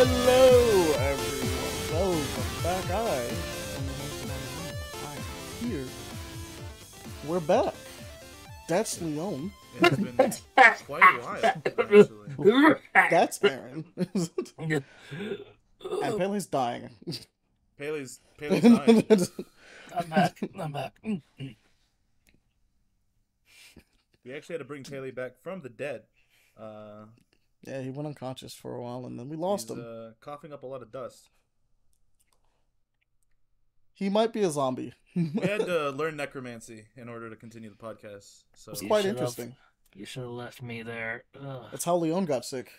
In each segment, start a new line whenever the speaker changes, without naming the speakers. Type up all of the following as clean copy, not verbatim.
Hello, everyone. Welcome back. I'm here. We're back. That's Leon.
It's been quite a while, actually.
That's Aaron. And Pele's dying.
Pele's dying.
I'm back.
We actually had to bring Pele back from the dead.
Yeah, he went unconscious for a while, and then we lost him.
Coughing up a lot of dust.
He might be a zombie.
We had to learn necromancy in order to continue the podcast. So
It's quite interesting.
You should have left me there. Ugh.
That's how Leon got sick.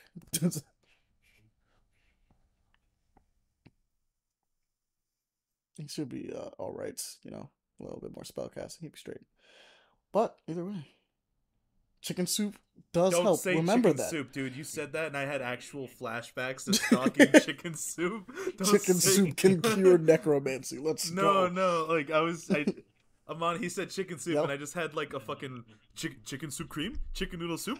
He should be alright, you know, a little bit more spellcasting. He'd be straight. But either way, chicken soup does
Don't
help.
say
Remember
chicken
that.
soup, dude. You said that, and I had actual flashbacks to stalking chicken soup.
Chicken soup can cure necromancy. Let's go.
No, like Ahmani, he said chicken soup,
Yep.
and I just had like a fucking chicken soup cream, chicken noodle soup.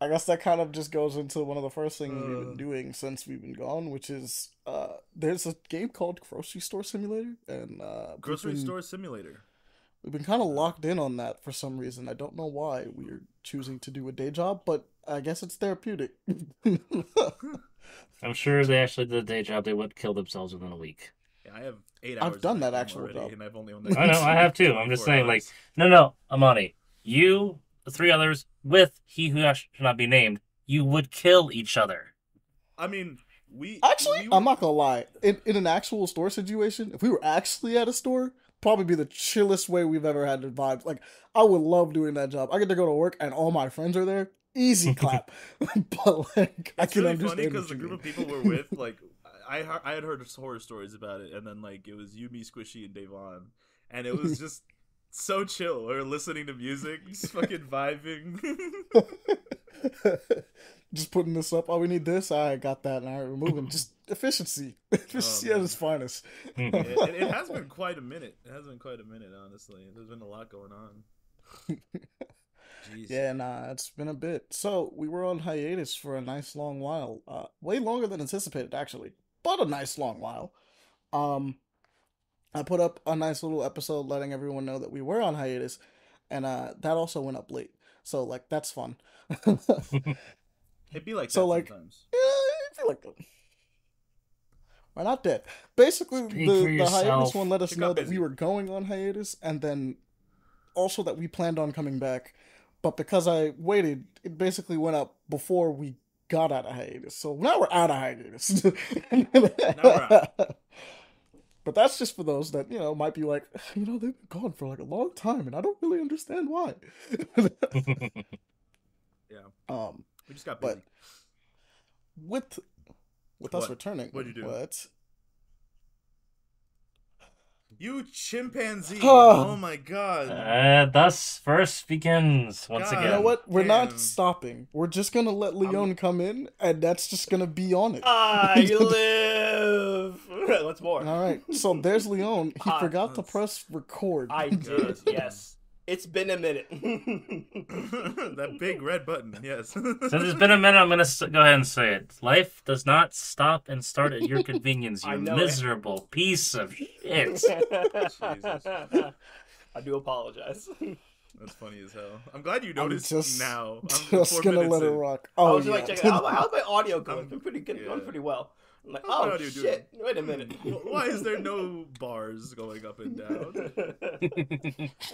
I guess that kind of just goes into one of the first things we've been doing since we've been gone, which is there's a game called Grocery Store Simulator, and
Grocery store simulator.
we've been kind of locked in on that for some reason. I don't know why we're choosing to do a day job, but I guess it's therapeutic.
I'm sure they actually did a day job. They would kill themselves within a week.
Yeah, I have 8 hours.
I've done
in
that
game
actual
already,
job.
and I've only owned that
I know, I have too. I'm just
4
saying, like,
hours.
no, Amani, you, the 3 others, with he who should not be named, you would kill each other.
I mean,
Actually, I'm not gonna lie. In an actual store situation, if we were actually at a store, probably be the chillest way we've ever had to vibe. Like, I would love doing that job. I get to go to work and all my friends are there. Easy clap. But like, I
It's
can
really
understand
funny because
what
the
you
group
mean.
of people we're with, like, I had heard horror stories about it, and then like it was you, me, Squishy, and Davon, and it was just so chill. We were listening to music, just fucking vibing.
Just putting this up. Oh, we need this. I got that. And we're moving. Just efficiency. Efficiency at
man.
its finest.
It has been quite a minute. It has been quite a minute, honestly. There's been a lot going on. Jeez.
Yeah, nah, it's been a bit. So, we were on hiatus for a nice long while. Way longer than anticipated, actually. But a nice long while. I put up a nice little episode letting everyone know that we were on hiatus. And that also went up late. So, like, that's fun.
It'd be like
So,
that
like,
sometimes.
Yeah, I feel like we're not dead. Basically,
Speak for
the hiatus
yourself.
one let us
She
know
got
that
busy.
we were going on hiatus, and then also that we planned on coming back. But because I waited, it basically went up before we got out of hiatus. So now we're out of hiatus.
Now we're out.
But that's just for those that, you know, might be like, you know, they've been gone for like a long time, and I don't really understand why.
Yeah. We just got
But
busy.
with us
What?
returning,
What'd you do?
What?
You chimpanzee!
Oh.
Oh my god!
Thus first begins once
God.
again.
You know what? We're
Damn.
not stopping. We're just gonna let Leon come in, and that's just gonna be on it.
I live. What's more?
All right. So there's Leon. He
Ah,
forgot to press record.
I did. Yes. It's been a minute.
That big red button, yes.
Since it's been a minute, I'm going to go ahead and say it. Life does not stop and start at your convenience,
I
you
know it.
miserable piece of shit.
Jesus.
I do apologize.
That's funny as hell. I'm glad you
I'm
noticed
just,
now. I'm
just
4
gonna
minutes
let it
in.
rock.
I
Oh
was
yeah.
like, checking out. How's my audio going? It's been pretty good.
Yeah.
Going pretty well. I'm like,
How's my
oh
audio doing?
shit! Wait a minute.
Why is there no bars going up and down?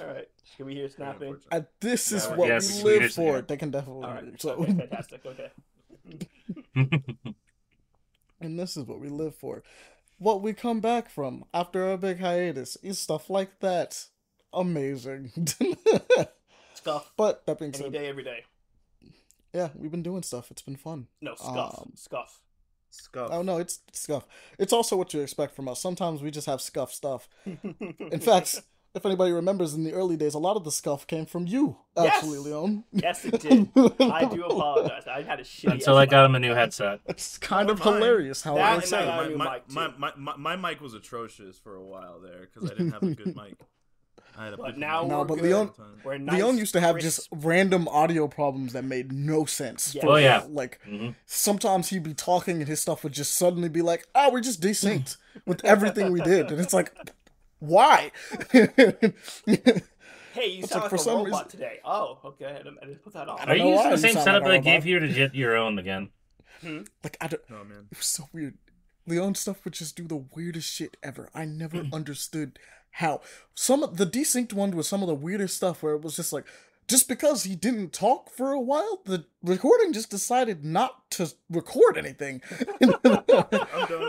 All right. Can we hear snapping?
Unfortunate.
And this is
Yeah.
what
Yes,
we live
here's
for.
the-
They can definitely.
All
hear
right.
it. So,
Okay, fantastic. Okay.
and this is what we live for. What we come back from after a big hiatus is stuff like that. Amazing.
Scuff.
But that being
Any
said,
day, every day.
yeah, we've been doing stuff. It's been fun.
No, scuff. Scuff.
Scuff.
Oh no, it's scuff. It's also what you expect from us. Sometimes we just have scuff stuff. In fact, if anybody remembers in the early days, a lot of the scuff came from you, actually,
Yes!
Leon.
Yes, it did. I do apologize. I had a shitty.
Until I got him a new headset.
It's kind of
Mine.
hilarious how
That
it
and
works
I
out.
got a new
my,
mic,
my,
too.
my, my, my mic was atrocious for a while there because I didn't have a good mic. I had a
But
poop
now
in
No,
my
we're
but
good.
Leon-
We're nice,
Leon used to have
crisp.
just random audio problems that made no sense.
Yeah.
For
Oh, yeah.
real. Like,
hmm
sometimes he'd be talking and his stuff would just suddenly be like, "Ah, we're just desynced with everything we did," and it's like, why?
Hey, you
It's
sound
like,
like
for
a
some
robot
reason-
today. Oh, okay. I didn't put that on.
I
Are
don't
you
know
using
why
the
you
same
sound
setup
like a
that I gave
robot.
you to get your own again?
Like, I don't.
Oh man.
It was so weird. Leon's stuff would just do the weirdest shit ever. I never understood how. Some of the desynced one was some of the weirdest stuff where it was just like, just because he didn't talk for a while, the recording just decided not to record anything.
I'm done.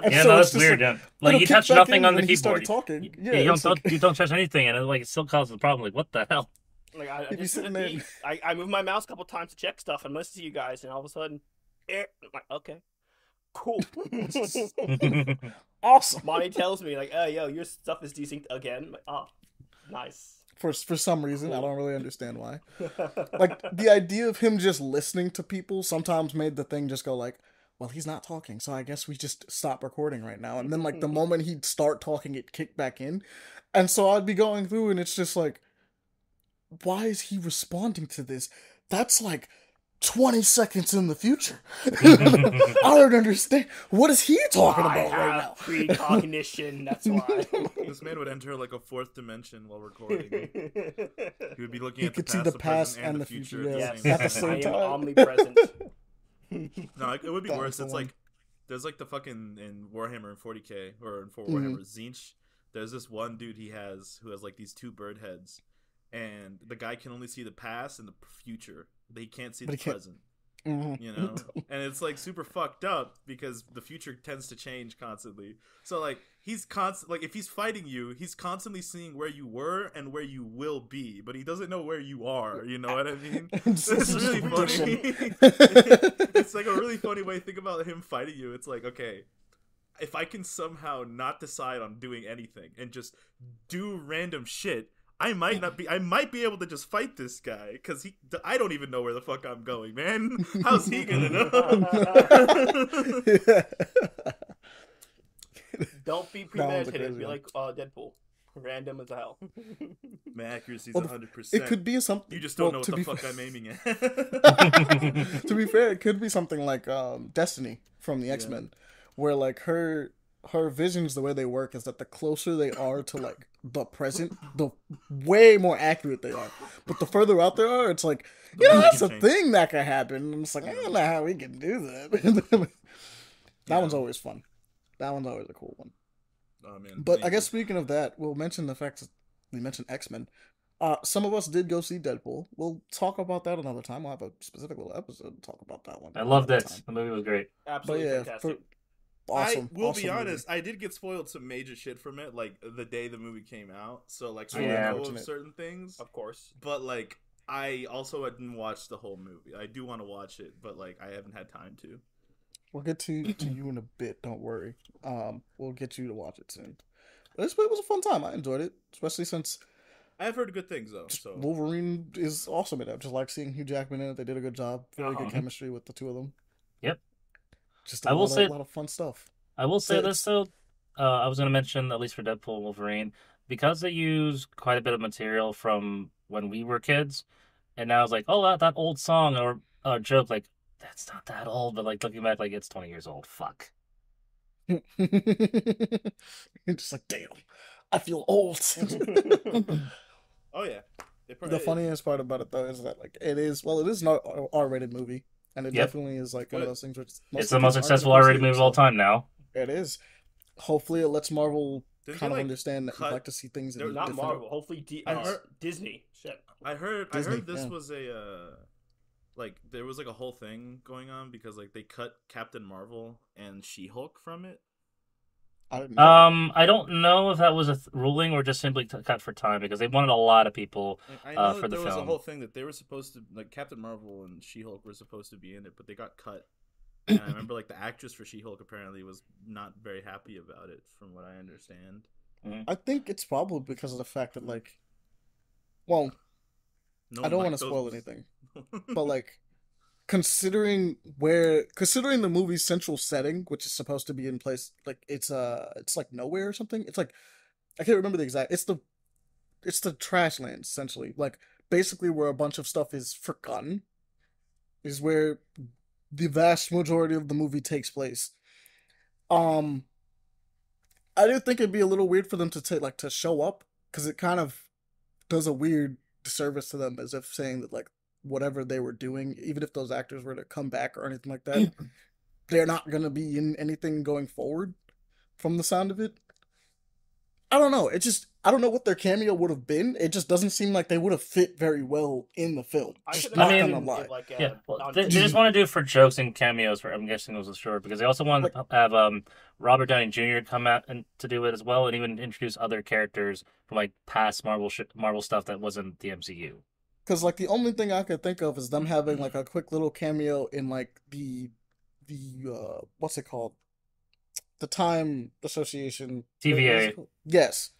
And
Yeah,
so
no,
it's
that's
just
weird.
like,
Like
it'll
you
kick
touch
back
nothing
in
on the
when he started
keyboard.
talking. Yeah,
You
it's like,
you don't touch anything, and it still causes a problem. Like what the hell?
Like I
If you
just
sitting
hit a
there-
beat. I moved my mouse a couple times to check stuff and listen to you guys, and all of a sudden, I'm like, okay, cool.
awesome.
Monty tells me like, "Oh, yo, your stuff is desynced again." I'm like, oh, nice.
For some reason, I don't really understand why. Like, the idea of him just listening to people sometimes made the thing just go like, well, he's not talking, so I guess we just stop recording right now. And then, like, the moment he'd start talking, it kicked back in. And so I'd be going through, and it's just like, why is he responding to this? That's like 20 seconds in the future. I don't understand. What is he talking
I
about right now?
have precognition. That's why.
This man would enter like a fourth dimension while recording. He would be looking
He
at the
could see
past,
the
the
past
present, and the future
yeah,
at
yes,
the
at the
same
I
same
am
time.
omnipresent.
No, it would be
That
worse.
was the
It's
one.
like there's like the fucking in Warhammer and 40k or in
Mm-hmm.
Warhammer Zinch. There's this one dude who has like these two bird heads, and the guy can only see the past and the future. But he can't see
But
the
he can't-
present.
Mhm.
You know, and it's like super fucked up because the future tends to change constantly. So like he's like if he's fighting you, he's constantly seeing where you were and where you will be, but he doesn't know where you are. You know what I mean?
It's
It's
just
really
a
funny.
prediction.
It's like a really funny way to think about him fighting you. It's like, okay, if I can somehow not decide on doing anything and just do random shit, I might be able to just fight this guy because I don't even know where the fuck I'm going, man. How's he gonna know?
Don't be
That one's a
premeditated.
crazy
Be
one.
like Deadpool, random as hell.
My accuracy's
Well,
100%.
It could be something.
You just don't know what
to
the
be
fuck
fair-
I'm aiming at.
To be fair, it could be something like Destiny from the X-Men, where like her visions, the way they work is that the closer they are to like the present, the way more accurate they are. But the further out they are, it's like, you know,
more
that's
they
a
can
thing that could happen. And it's like, I don't know how we can do that. That one's always fun. That one's always a cool one.
Oh, man.
But I guess speaking of that, we'll mention the fact that we mentioned X-Men. Some of us did go see Deadpool. We'll talk about that another time. We'll have a specific little episode to talk about that one.
I loved
another
it.
time.
The movie was great.
Absolutely
yeah,
fantastic.
Awesome.
I will
awesome
be
movie.
honest, I did get spoiled some major shit from it, like the day the movie came out. So like I
Yeah.
know of
Unfortunate.
certain things,
Of course.
but like I also didn't watch the whole movie. I do want to watch it, but like I haven't had time to.
We'll get to you in a bit. Don't worry. We'll get you to watch it soon. But it was a fun time. I enjoyed it, especially since
I've heard good things though. So
Wolverine is awesome in it. I just like seeing Hugh Jackman in it. They did a good job. Very good chemistry with the two of them.
Yep.
Just
I will say-
a lot of fun stuff.
I will say
So
this though. I was going to mention, at least for Deadpool and Wolverine, because they use quite a bit of material from when we were kids, and now it's like, oh, that old song or joke, like that's not that old, but like looking back, like it's 20 years old. Fuck.
It's just like, damn, I feel old.
oh yeah,
The funniest part about it though is that like it is an R-rated movie, and it
Yep.
definitely is like one of those things which
It's the most successful R-rated movie of all time now.
It is. Hopefully, it lets Marvel
Didn't
kind
they,
of
like,
understand that we
cut-
like to see things in
They're
Not
different.
Marvel. Hopefully,
I heard-
Disney. Shit.
I heard
Disney,
this
yeah.
was a like there was like a whole thing going on because like they cut Captain Marvel and She-Hulk from it.
I didn't know.
I don't know if that was a ruling or just simply cut for time because they wanted a lot of people.
I know
For
that
the
there was a
film.
whole thing that they were supposed to like Captain Marvel and She-Hulk were supposed to be in it, but they got cut. And I remember like the actress for She-Hulk apparently was not very happy about it, from what I understand.
I think it's probably because of the fact that like, well,
No
I don't
one
want to
liked
spoil
those-
anything, but like, considering the movie's central setting, which is supposed to be in place, like it's like nowhere or something. It's like I can't remember the exact. It's the it's the trash lands essentially. Like basically where a bunch of stuff is forgotten is where the vast majority of the movie takes place. Um, I do think it'd be a little weird for them to show up because it kind of does a weird disservice to them, as if saying that like whatever they were doing, even if those actors were to come back or anything like that, they're not gonna be in anything going forward. From the sound of it, I don't know. I don't know what their cameo would have been. It just doesn't seem like they would have fit very well in the film.
I mean, they just want to do it for jokes and cameos. I'm guessing it was short because they also wanted to have Robert Downey Jr. come out and to do it as well, and even introduce other characters from like past Marvel stuff that wasn't the MCU.
Because like the only thing I could think of is them having like a quick little cameo in like the what's it called? The Time Association.
TVA.
Yes.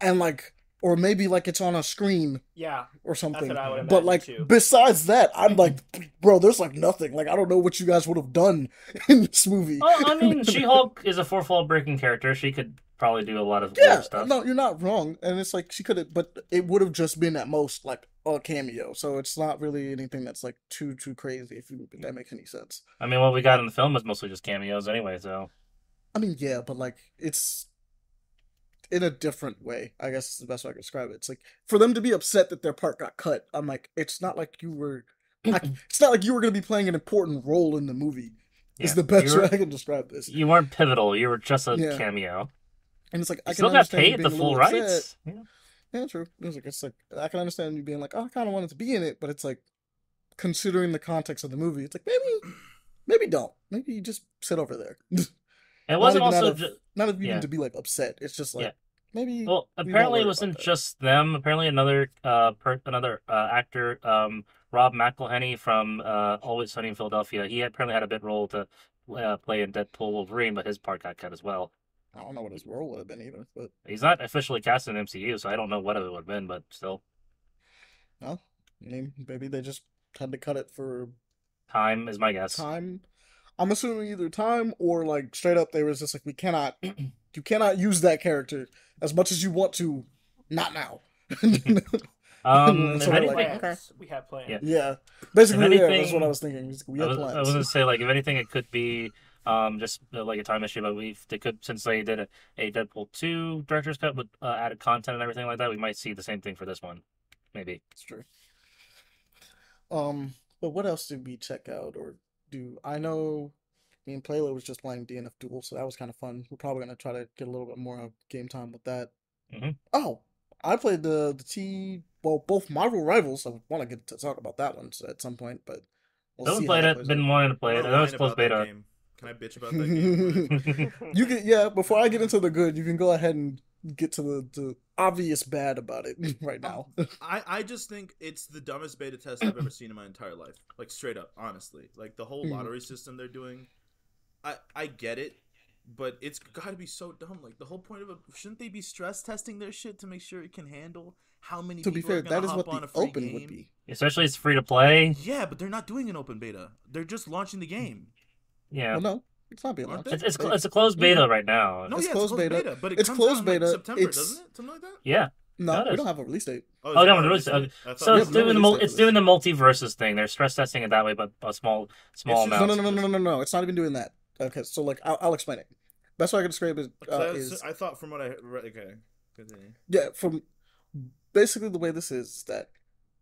And like, or maybe like it's on a screen.
Yeah.
Or something.
That's what I would imagine
but like,
too.
Besides that, I'm like, bro, there's like nothing. Like, I don't know what you guys would have done in this movie.
Oh, I mean, She-Hulk is a fourth wall breaking character. She could probably do a lot of weird stuff.
No, you're not wrong. And it's like, she could have, but it would have just been at most like a cameo. So it's not really anything that's like too crazy, if that makes any sense.
I mean, what we got in the film was mostly just cameos anyway, so.
I mean, yeah, but like it's in a different way. I guess is the best way I can describe it. It's like for them to be upset that their part got cut. I'm like, it's not like you were. It's not like you were going to be playing an important role in the movie. Yeah, is the best way I can describe this.
You weren't pivotal. You were just a cameo.
And it's like
I still got paid the full rights.
Yeah, true. It's like I can understand you being like, oh, I kind of wanted to be in it, but it's like considering the context of the movie, it's like maybe don't. Maybe you just sit over there.
It wasn't also
not even to be like upset. It's just like maybe.
Well, apparently it wasn't just them. Apparently another actor, Rob McElhenney from Always Sunny in Philadelphia. He apparently had a bit role to play in Deadpool Wolverine, but his part got cut as well.
I don't know what his role would have been either. But
he's not officially cast in MCU, so I don't know what it would have been. But still,
no, I mean maybe they just had to cut it for
time. Is my guess.
Time. I'm assuming either time or like straight up they was just like you cannot use that character as much as you want to, not now.
So we have plans.
Yeah. Basically, that's what I was thinking. We have plans.
I was gonna say like if anything, it could be just like a time issue, but they could since they did a Deadpool 2 director's cut with added content and everything like that, we might see the same thing for this one, maybe.
It's true. But what else did we check out or? I know me and Pele was just playing DNF Duel, so that was kind of fun. We're probably going to try to get a little bit more game time with that.
Mm-hmm.
Oh, I played both Marvel Rivals. I want to get to talk about that one at some point, but
we'll see. Played it, been wanting to play it. I know it's closed beta.
Can I bitch about that game?
You can, before I get into the good, you can go ahead and get to the obvious bad about it right now.
I just think it's the dumbest beta test I've ever seen in my entire life. Like straight up, honestly. Like the whole lottery system they're doing. I get it, but it's got to be so dumb. Like the whole point of it, shouldn't they be stress testing their shit to make sure it can handle how many people are going to hop on a free game? To be fair, that is what the open would be.
Especially it's free to play.
Yeah, but they're not doing an open beta. They're just launching the game.
Yeah.
Well, no. It's not being launched.
It's a closed beta right now.
No, it's closed beta. But it comes
closed
out
beta.
In like September, doesn't it? Something like that?
Yeah.
No, we don't have a release date.
Oh, no, release date. So it's doing the multiverses thing. They're stress testing it that way, but a small amount.
No. It's not even doing that. Okay, so like I'll explain it. Best way I can describe it is
I thought from what I read. Okay, continue.
Yeah, from basically the way this is that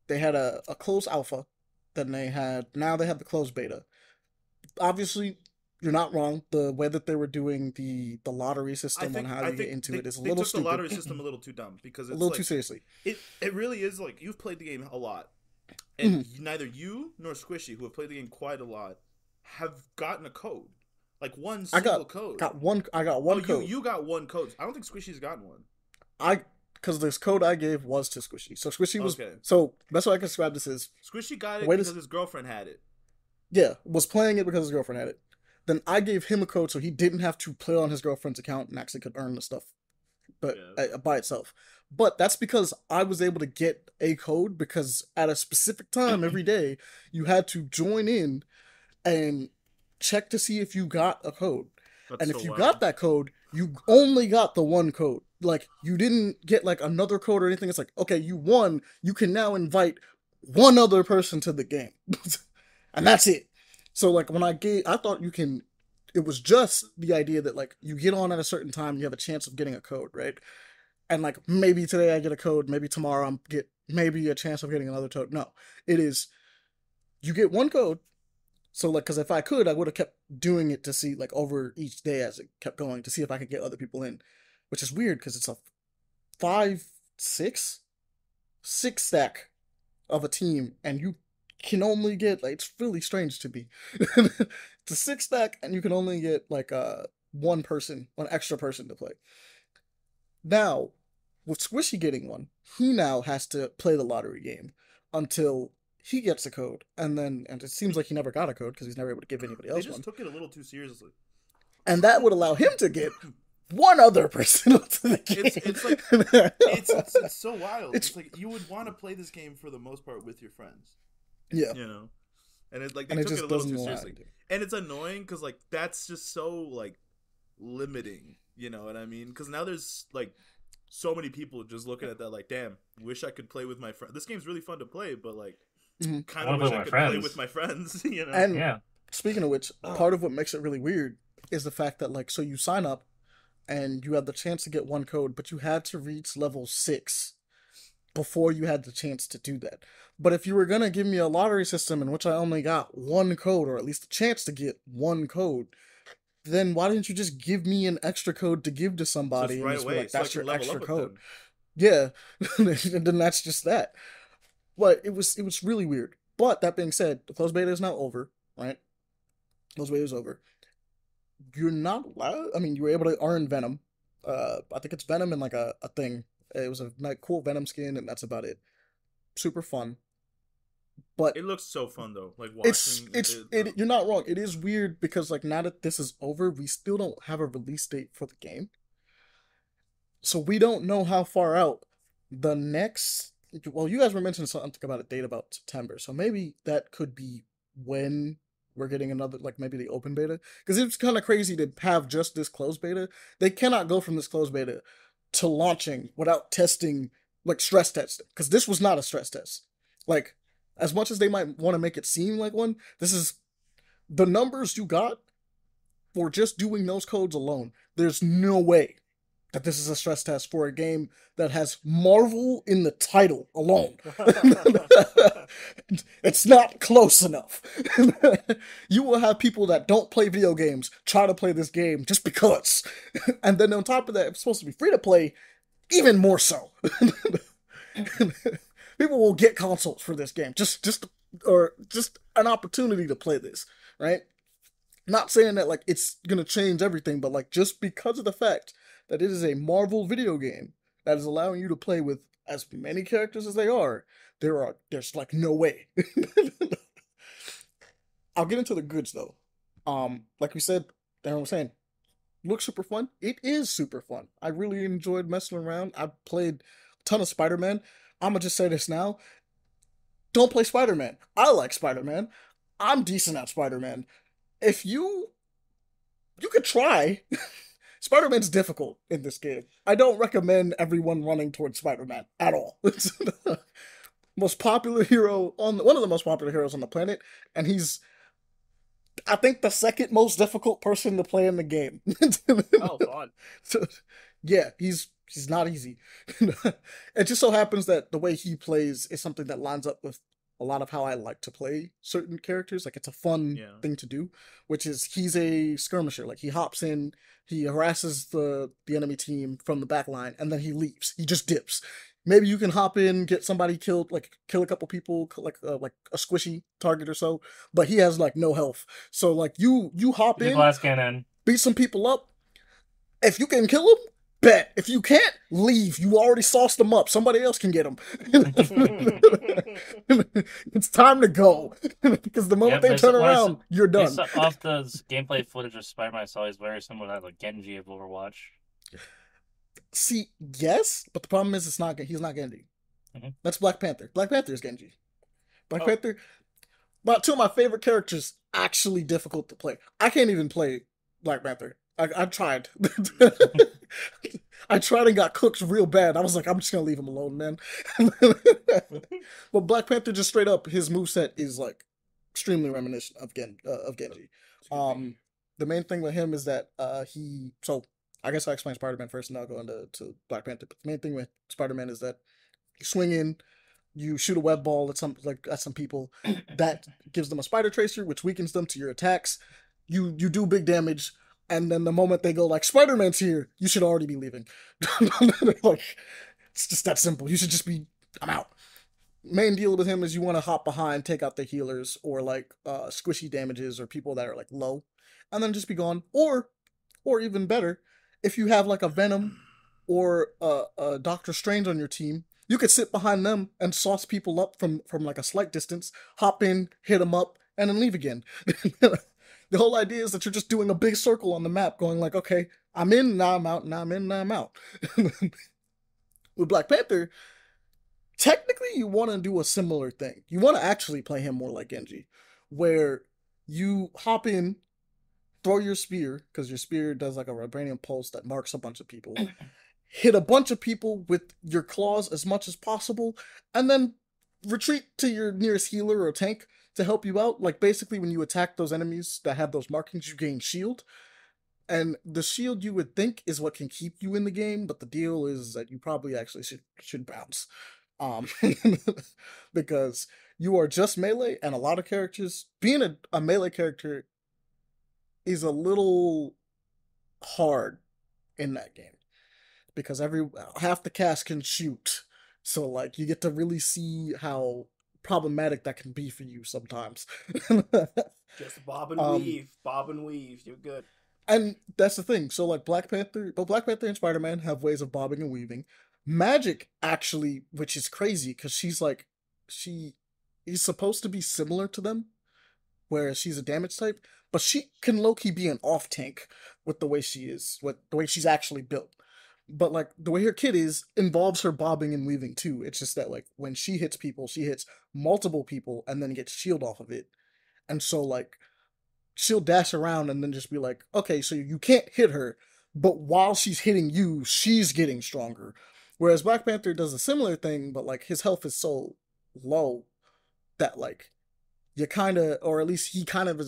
they had a closed alpha, then they have the closed beta. Obviously, you're not wrong. The way that they were doing the lottery system and how you get into it is a little stupid.
They took the lottery system a little too dumb because it's
a little too seriously.
It really is like you've played the game a lot, and neither you nor Squishy, who have played the game quite a lot, have gotten a code. Like one single code.
I got one code.
You got one code. I don't think Squishy's gotten one.
Because this code I gave was to Squishy. So Squishy was... Okay. So, that's what I can describe this is...
Squishy got it because his girlfriend had it.
Yeah, was playing it because his girlfriend had it. Then I gave him a code so he didn't have to play on his girlfriend's account and actually could earn the stuff by itself. But that's because I was able to get a code because at a specific time every day, you had to join in and check to see if you got a code. And if you got that code, you only got the one code. Like, you didn't get like another code or anything. It's like, okay, you won. You can now invite one other person to the game. And that's it. So like I thought you can, it was just the idea that like you get on at a certain time, you have a chance of getting a code, right? And like maybe today I get a code, maybe tomorrow I'm get maybe a chance of getting another code. No, it is you get one code. So like, because if I could, I would have kept doing it to see like over each day as it kept going to see if I could get other people in, which is weird because it's a 5, 6 stack of a team, and you can only get like it's really strange to me. It's a 6 stack, and you can only get like one extra person to play. Now, with Squishy getting one, he now has to play the lottery game until he gets a code, and it seems like he never got a code because he's never able to give anybody else
They just
one.
took it a little too seriously.
And that would allow him to get one other person to the game.
It's like it's so wild. It's like you would want to play this game for the most part with your friends.
Yeah,
You know, and it's like they
and it
took it
just
a little
doesn't
too
allow
seriously,
it.
and it's annoying because like that's just so like limiting. You know what I mean? Because now there's like so many people just looking at that like, damn, wish I could play with my friend. This game's really fun to play, but like, kind of wish I could play with my friends. You know?
And
Yeah.
speaking of which, part of what makes it really weird is the fact that like, so you sign up and you have the chance to get one code, but you had to reach level 6 before you had the chance to do that. But if you were gonna give me a lottery system in which I only got one code, or at least a chance to get one code, then why didn't you just give me an extra code to give to somebody
Just
and
right
just be
away,
like,
so I
that's
can
your
level
extra
up with
code?
them.
Yeah, and then that's just that. But it was really weird. But that being said, the closed beta is now over, right? Closed beta is over. You're not allowed. I mean, you were able to earn Venom. I think it's Venom and like a thing. It was a cool Venom skin, and that's about it. Super fun. But
It looks so fun though. Like watching
you're not wrong. It is weird because like now that this is over, we still don't have a release date for the game. So we don't know how far out the next. Well, you guys were mentioning something about a date about September, so maybe that could be when we're getting another, like maybe the open beta, because it's kind of crazy to have just this closed beta. They cannot go from this closed beta to launching without testing, like stress testing, because this was not a stress test. Like, as much as they might want to make it seem like one, this is the numbers you got for just doing those codes alone. There's no way that this is a stress test for a game that has Marvel in the title alone. It's not close enough. You will have people that don't play video games try to play this game just because. And then on top of that, it's supposed to be free to play, even more so. People will get consoles for this game, just an opportunity to play this, right? Not saying that like it's gonna change everything, but like just because of the fact that it is a Marvel video game that is allowing you to play with as many characters as they are, there's like no way. I'll get into the goods though. Like we said, Darren was saying, looks super fun. It is super fun. I really enjoyed messing around. I played a ton of Spider-Man. I'm gonna just say this now. Don't play Spider-Man. I like Spider-Man. I'm decent at Spider-Man. If you could try. Spider-Man's difficult in this game. I don't recommend everyone running towards Spider-Man at all. It's the most popular hero one of the most popular heroes on the planet, and he's, I think, the second most difficult person to play in the game.
Oh, fun.
So, yeah, he's not easy. It just so happens that the way he plays is something that lines up with a lot of how I like to play certain characters. Like, it's a fun thing to do, which is he's a skirmisher. Like, he hops in, he harasses the enemy team from the back line, and then he leaves. He just dips. Maybe you can hop in, get somebody killed, like kill a couple people, like a squishy target or so, but he has like no health. So like you hop in,
glass cannon,
beat some people up. If you can kill them, bet. If you can't, leave. You already sauced them up. Somebody else can get them. It's time to go. Because the moment they turn around, you're done.
Off the gameplay footage of Spider-Man, I saw he's very similar to like Genji of Overwatch.
See, yes, but the problem is he's not Genji. Mm-hmm. That's Black Panther. Black Panther is Genji. Black Panther, but two of my favorite characters, actually difficult to play. I can't even play Black Panther. I tried. I tried and got cooked real bad. I was like, I'm just gonna leave him alone, man. But Black Panther just straight up, his moveset is like extremely reminiscent of Genji. The main thing with him is that he. So I guess I explain Spider-Man first, and I'll go into Black Panther. But the main thing with Spider-Man is that you swing in, you shoot a web ball at some people, that gives them a spider tracer, which weakens them to your attacks. You do big damage, and then the moment they go like Spider-Man's here, you should already be leaving. Like it's just that simple. You should just be I'm out. Main deal with him is you want to hop behind, take out the healers or like squishy damages or people that are like low, and then just be gone. Or even better, if you have like a Venom or a Doctor Strange on your team, you could sit behind them and sauce people up from like a slight distance, hop in, hit them up, and then leave again. The whole idea is that you're just doing a big circle on the map, going like, okay, I'm in, now I'm out, now I'm in, now I'm out. With Black Panther, technically you want to do a similar thing. You want to actually play him more like Genji, where you hop in, throw your spear, because your spear does like a vibranium pulse that marks a bunch of people, hit a bunch of people with your claws as much as possible, and then retreat to your nearest healer or tank to help you out. Like basically when you attack those enemies that have those markings, you gain shield. And the shield you would think is what can keep you in the game, but the deal is that you probably actually should bounce. Because you are just melee, and a lot of characters, being a melee character is a little hard in that game. Because half the cast can shoot. So like you get to really see how problematic that can be for you sometimes.
Just bob and weave, you're good.
And that's the thing. So like Black Panther and Spider-Man have ways of bobbing and weaving. Magic actually, which is crazy because she is supposed to be similar to them, whereas she's a damage type, but she can low-key be an off tank with the way she is, with the way she's actually built. But like the way her kit is involves her bobbing and weaving too. It's just that like when she hits people, she hits multiple people and then gets shield off of it. And so like she'll dash around and then just be like, okay, so you can't hit her, but while she's hitting you, she's getting stronger. Whereas Black Panther does a similar thing, but like his health is so low that like you kind of, or at least he kind of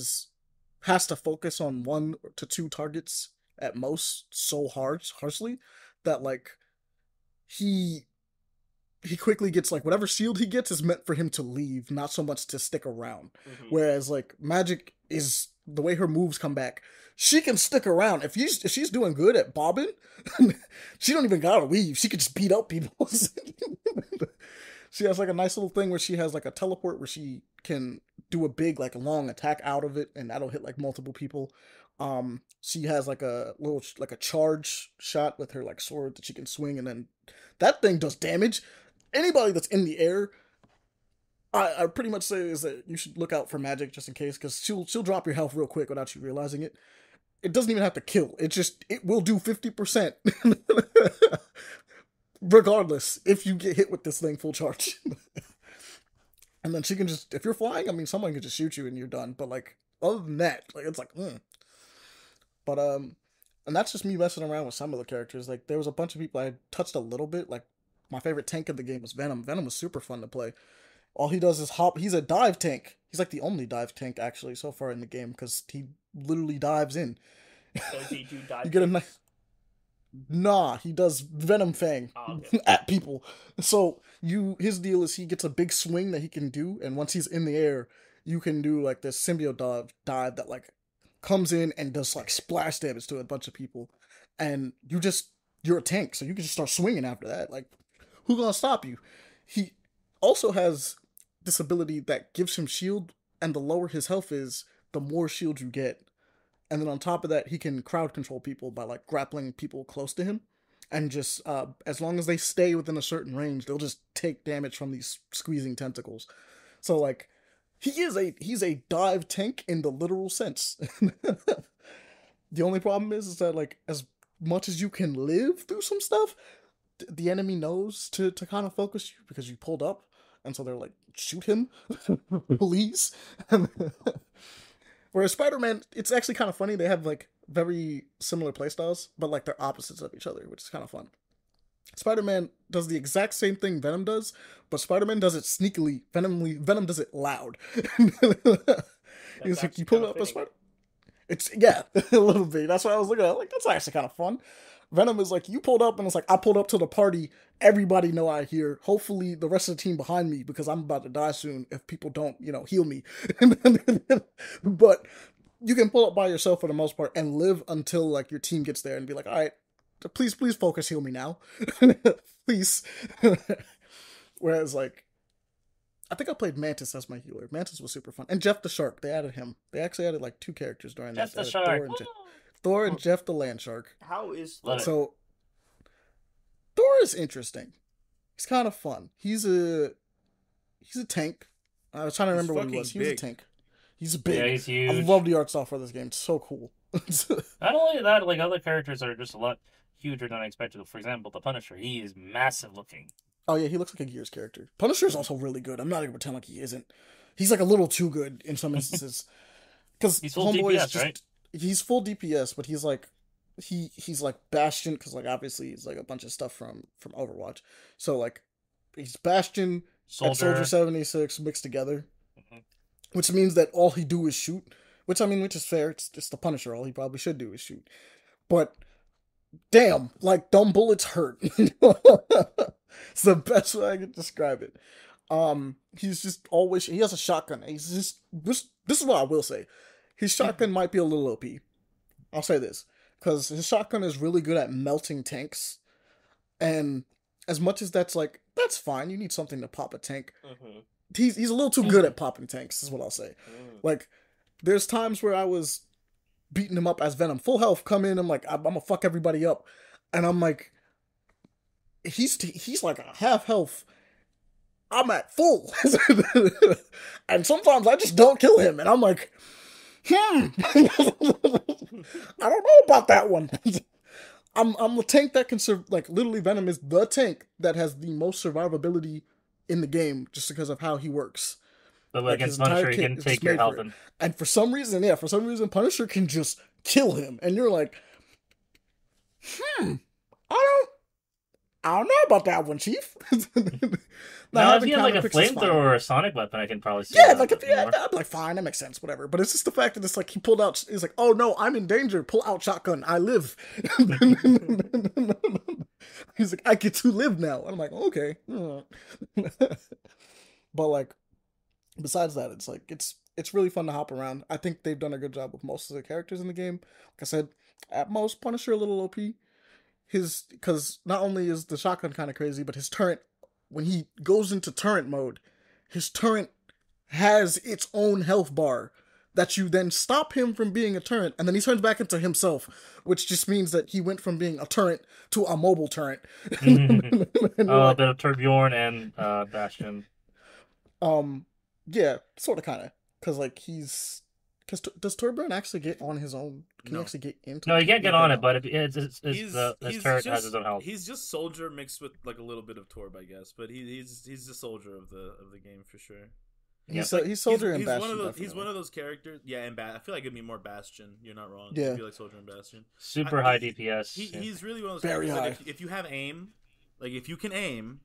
has to focus on 1 to 2 targets at most so harshly that like he quickly gets like whatever shield he gets is meant for him to leave, not so much to stick around. Mm-hmm. Whereas like Magic is the way her moves come back, she can stick around. If she's doing good at bobbing, she don't even gotta weave. She could just beat up people. She has like a nice little thing where she has like a teleport where she can do a big like long attack out of it, and that'll hit like multiple people. She has like a little like a charge shot with her like sword that she can swing, and then that thing does damage. Anybody that's in the air, I pretty much say is that you should look out for Magic just in case, because she'll drop your health real quick without you realizing it. It doesn't even have to kill. It will do 50%. Regardless, if you get hit with this thing full charge. And then she can just, if you're flying, I mean, someone can just shoot you and you're done. But like, other than that, like it's like, But and that's just me messing around with some of the characters. Like there was a bunch of people I touched a little bit. Like my favorite tank of the game was Venom. Venom was super fun to play. All he does is hop. He's a dive tank. He's like the only dive tank actually so far in the game because he literally dives in.
Does he do dive?
You get a nice. Nah, he does Venom Fang at people. So his deal is he gets a big swing that he can do, and once he's in the air, you can do like this symbiote dive that like comes in and does like splash damage to a bunch of people, and you're a tank, so you can just start swinging after that. Like, who's gonna stop you? He also has this ability that gives him shield, and the lower his health is, the more shield you get. And then on top of that, he can crowd control people by like grappling people close to him, and just as long as they stay within a certain range, they'll just take damage from these squeezing tentacles. So like, he's a dive tank in the literal sense. The only problem is that like as much as you can live through some stuff, the enemy knows to kind of focus you because you pulled up, and so they're like, shoot him, please. Whereas Spider-Man, it's actually kind of funny. They have like very similar playstyles, but like they're opposites of each other, which is kind of fun. Spider-Man does the exact same thing Venom does, but Spider-Man does it sneakily. Venom does it loud. He's like, you pull up a Spider. It's a little bit. That's what I was looking at. Like, that's actually kind of fun. Venom is like, you pulled up, and it's like, I pulled up to the party. Everybody know I here. Hopefully, the rest of the team behind me, because I'm about to die soon if people don't, heal me. But you can pull up by yourself for the most part and live until like your team gets there and be like, all right, please focus, heal me now, please. Whereas like, I think I played Mantis as my healer. Mantis was super fun, and Jeff the Shark. They added him. They actually added like 2 characters during
Jeff
that.
the Shark.
Thor and Jeff the Land Shark.
How is
so? Thor is interesting. He's kind of fun. He's a tank. I was trying to remember what he was. He was a tank. He's big.
Yeah, he's huge.
I love the art style for this game. It's so cool.
Not only that, like other characters are just a lot huger than I expected. For example, the Punisher. He is massive looking.
Oh yeah, he looks like a Gears character. Punisher is also really good. I'm not gonna pretend like he isn't. He's like a little too good in some instances. Because
he's full DPS, right?
He's full DPS, but he's like he's like Bastion, because like obviously he's like a bunch of stuff from Overwatch. So like he's Bastion and Soldier 76 mixed together. Mm-hmm. Which means that all he do is shoot. Which is fair. It's just the Punisher. All he probably should do is shoot. But damn, like dumb bullets hurt. It's the best way I can describe it. He's just always, he has a shotgun. He's just this is what I will say. His shotgun might be a little OP. I'll say this, because his shotgun is really good at melting tanks. And as much as that's fine. You need something to pop a tank. Mm-hmm. He's a little too good at popping tanks, is what I'll say. Like, there's times where I was beating him up as Venom, full health, come in, I'm like, I'm gonna fuck everybody up, and I'm like, he's like a half health, I'm at full, and sometimes I just don't kill him, and I'm like, I don't know about that one. I'm the tank that can literally Venom is the tank that has the most survivability in the game, just because of how he works.
But like against Punisher, he can take your health.
And for some reason, Punisher can just kill him. And you're like, I don't know about that one, Chief.
Now, if he had like a flamethrower or a sonic weapon, I can probably see
that. I'm like, fine, that makes sense, whatever. But it's just the fact that it's like, he pulled out, he's like, oh no, I'm in danger, pull out shotgun, I live. He's like, I get to live now. And I'm like, okay. But like, besides that, it's like, it's really fun to hop around. I think they've done a good job with most of the characters in the game. Like I said, at most, Punisher a little OP. Because not only is the shotgun kind of crazy, but his turret, when he goes into turret mode, his turret has its own health bar that you then stop him from being a turret, and then he turns back into himself, which just means that he went from being a turret to a mobile turret.
A bit of Torbjorn and Bastion.
Yeah, sort of, kind of, because like does Torbjorn actually get on his own? Can he actually get into?
No, he can't get on it, but his turret has his own health.
He's just Soldier mixed with like a little bit of Torb, I guess. But he's the Soldier of the game for sure.
He's Soldier and Bastion.
He's one of those characters. Yeah, and I feel like it'd be more Bastion. You're not wrong.
Yeah,
it'd be like Soldier and Bastion.
Super high DPS.
He's really one of those
very
characters.
high.
Like if you have aim, like if you can aim,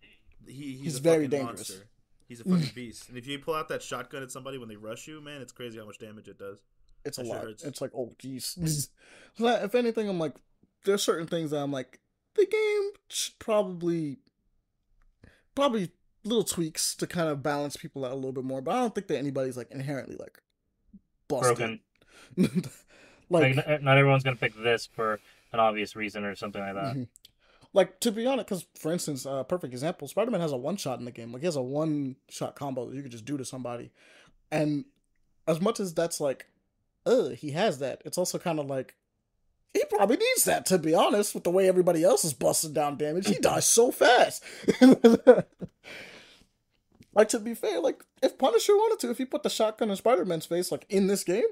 he's a
very
fucking
dangerous.
Monster. He's a fucking beast. And if you pull out that shotgun at somebody when they rush you, man, it's crazy how much damage it does.
It's a lot. It's like, oh, jeez. If anything, I'm like, there's certain things that I'm like, the game should probably little tweaks to kind of balance people out a little bit more. But I don't think that anybody's like inherently like busted.
Broken. like not everyone's gonna pick this for an obvious reason or something like that.
Mm-hmm. Like, to be honest, because for instance, perfect example, Spider-Man has a one-shot in the game. Like, he has a one-shot combo that you can just do to somebody. And as much as that's like, he has that, it's also kind of like, he probably needs that, to be honest, with the way everybody else is busting down damage. He dies so fast. Like, to be fair, like, if Punisher wanted to, if he put the shotgun in Spider-Man's face, like, in this game,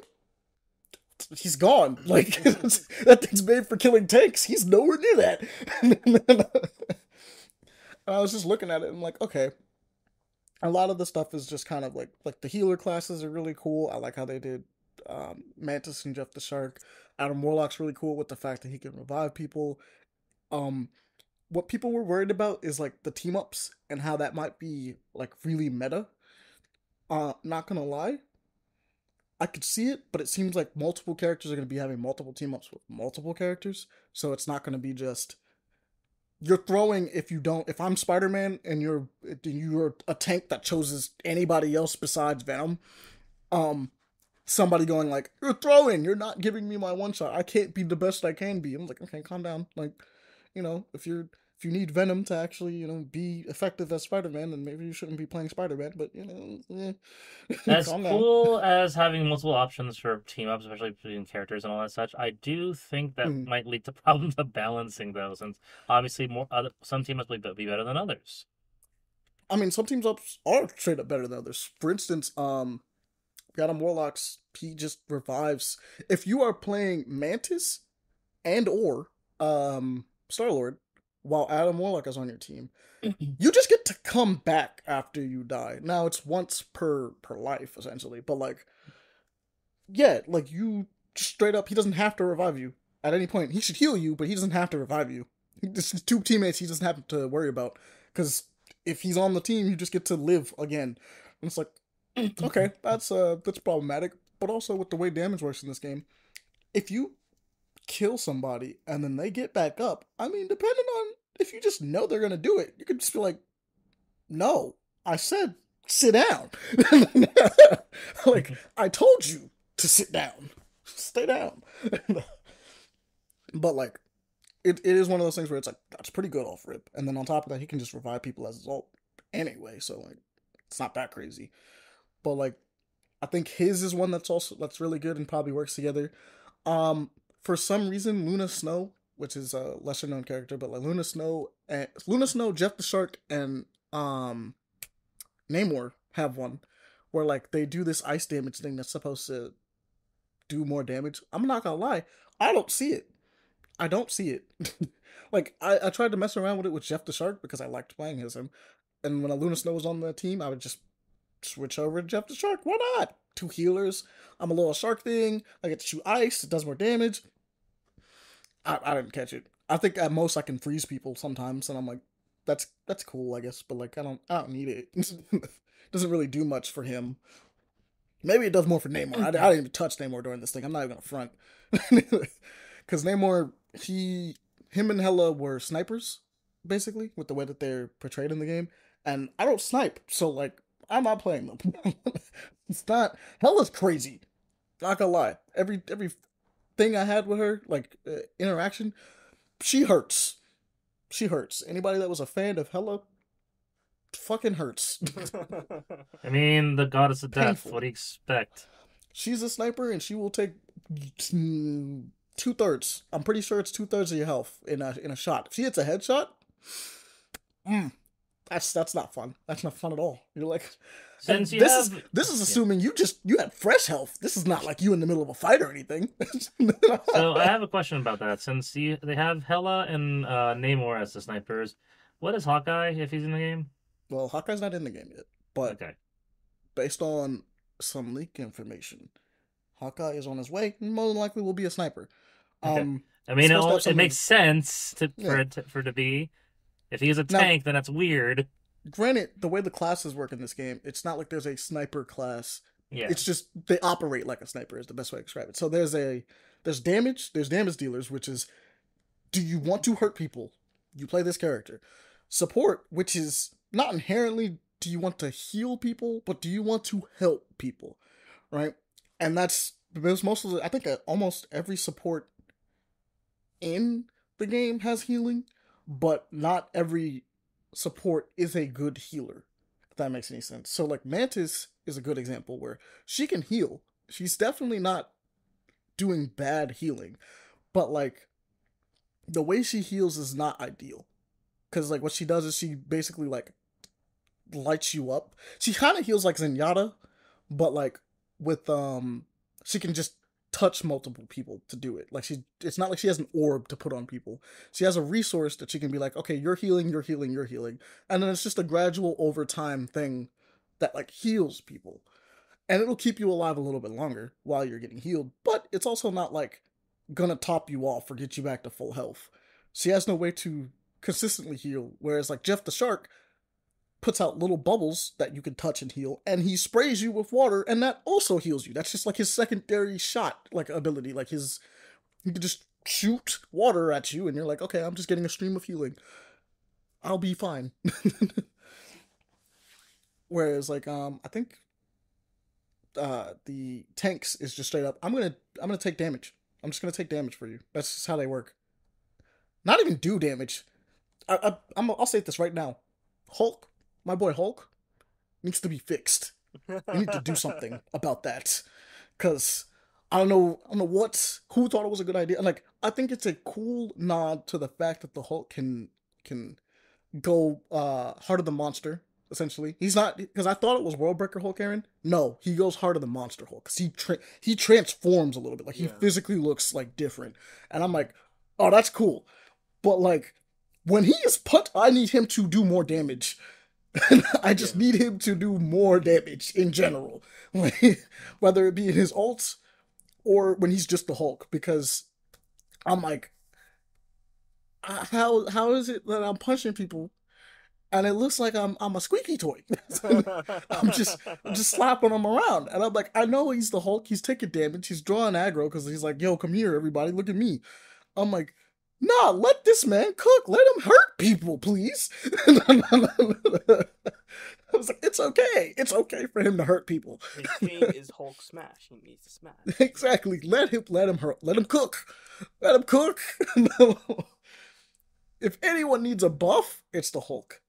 he's gone. Like, that thing's made for killing tanks. He's nowhere near that. And I was just looking at it and like, okay. A lot of the stuff is just kind of like the healer classes are really cool. I like how they did Mantis and Jeff the Shark. Adam Warlock's really cool with the fact that he can revive people. Um, what people were worried about is like the team ups and how that might be like really meta. Not gonna lie, I could see it, but it seems like multiple characters are gonna be having multiple team ups with multiple characters, so it's not gonna be just you're throwing if I'm Spider-Man and you're a tank that chooses anybody else besides Venom, somebody going like, you're throwing, you're not giving me my one shot, I can't be the best I can be. I'm like, okay, calm down. Like, if you need Venom to actually, be effective as Spider-Man, then maybe you shouldn't be playing Spider-Man, but
As
calm
cool as having multiple options for team ups, especially between characters and all that such, I do think that
Mhm.
might lead to problems of balancing though, since obviously some team ups will be better than others.
I mean, some teams ups are straight up better than others. For instance, Adam Warlock's, he just revives. If you are playing Mantis and or Star-Lord while Adam Warlock is on your team, you just get to come back after you die. Now it's once per life essentially, but like, yeah, like you straight up, he doesn't have to revive you at any point. He should heal you, but he doesn't have to revive you. This is two teammates he doesn't have to worry about, because if he's on the team, you just get to live again. And it's like, okay, that's problematic. But also with the way damage works in this game, if you kill somebody and then they get back up, I mean, depending on if you just know they're gonna do it, you could just be like, no, I said sit down. Like, I told you to sit down. Stay down. But like, it is one of those things where it's like, that's pretty good off rip. And then on top of that, he can just revive people as his ult anyway, so like, it's not that crazy. But like, I think his is one that's really good and probably works together. For some reason, Luna Snow, which is a lesser known character, but like Luna Snow, Jeff the Shark, and Namor have one where like they do this ice damage thing that's supposed to do more damage. I'm not gonna lie, I don't see it. I don't see it. Like, I tried to mess around with it with Jeff the Shark because I liked playing as him, and when a Luna Snow was on the team, I would just switch over to Jeff the Shark. Why not? Two healers. I'm a little shark thing. I get to shoot ice. It does more damage. I didn't catch it. I think at most I can freeze people sometimes, and I'm like, that's cool, I guess. But like, I don't need it. Doesn't really do much for him. Maybe it does more for Namor. I didn't even touch Namor during this thing. I'm not even gonna front, because Namor, him and Hela were snipers, basically, with the way that they're portrayed in the game, and I don't snipe, so like, I'm not playing them. It's not, Hela's crazy. Not gonna lie. Every thing I had with her, like interaction, she hurts. She hurts. Anybody that was a fan of Hela fucking hurts.
I mean, the goddess of death.
Painful.
What do you expect?
She's a sniper, and she will take 2/3. I'm pretty sure it's 2/3 of your health in a shot. If she hits a headshot, that's not fun. That's not fun at all. You're like,
Since
this is assuming you had fresh health. This is not like you in the middle of a fight or anything.
So I have a question about that. Since they have Hela and Namor as the snipers, what is Hawkeye if he's in the game?
Well, Hawkeye's not in the game yet, but
Okay.
based on some leak information, Hawkeye is on his way, and more than likely will be a sniper.
Okay. I mean, it makes sense for it to be. If he's a tank, then that's weird.
Granted, the way the classes work in this game, it's not like there's a sniper class.
Yeah.
It's just they operate like a sniper is the best way to describe it. So there's damage dealers, which is, do you want to hurt people? You play this character. Support, which is not inherently do you want to heal people, but do you want to help people, right? And that's most of the, I think almost every support in the game has healing, but not every support is a good healer, if that makes any sense. So like Mantis is a good example where she can heal. She's definitely not doing bad healing, but like the way she heals is not ideal, because like what she does is she basically like lights you up. She kind of heals like Zenyatta, but like with she can just touch multiple people to do it. Like it's not like she has an orb to put on people. She has a resource that she can be like, okay, you're healing, and then it's just a gradual over time thing that like heals people, and it'll keep you alive a little bit longer while you're getting healed. But it's also not like gonna top you off or get you back to full health. So he has no way to consistently heal. Whereas like Jeff the Shark puts out little bubbles that you can touch and heal, and he sprays you with water, and that also heals you. That's just like his secondary shot like ability. Like he can just shoot water at you, and you're like, okay, I'm just getting a stream of healing. I'll be fine. Whereas like I think the tanks is just straight up. I'm gonna take damage. I'm just gonna take damage for you. That's just how they work. Not even do damage. I'll say this right now. Hulk, my boy Hulk, needs to be fixed. You need to do something about that, because I don't know who thought it was a good idea. Like I think it's a cool nod to the fact that the Hulk can go harder than monster. Essentially, he's not, because I thought it was Worldbreaker Hulk, Aaron. No, he goes harder than Monster Hulk because he transforms a little bit. Like he physically looks like different, and I'm like, oh, that's cool. But like when he is put, I need him to do more damage. I just need him to do more damage in general, whether it be in his ults or when he's just the Hulk. Because I'm like, how is it that I'm punching people and it looks like I'm a squeaky toy? I'm just slapping him around, and I'm like, I know he's the Hulk. He's taking damage. He's drawing aggro because he's like, yo, come here, everybody, look at me. I'm like, nah, let this man cook. Let him hurt people, please. I was like, it's okay. It's okay for him to hurt people.
His thing is Hulk smash. He needs to smash.
Exactly. Let him hurt. Let him cook. Let him cook. If anyone needs a buff, it's the Hulk.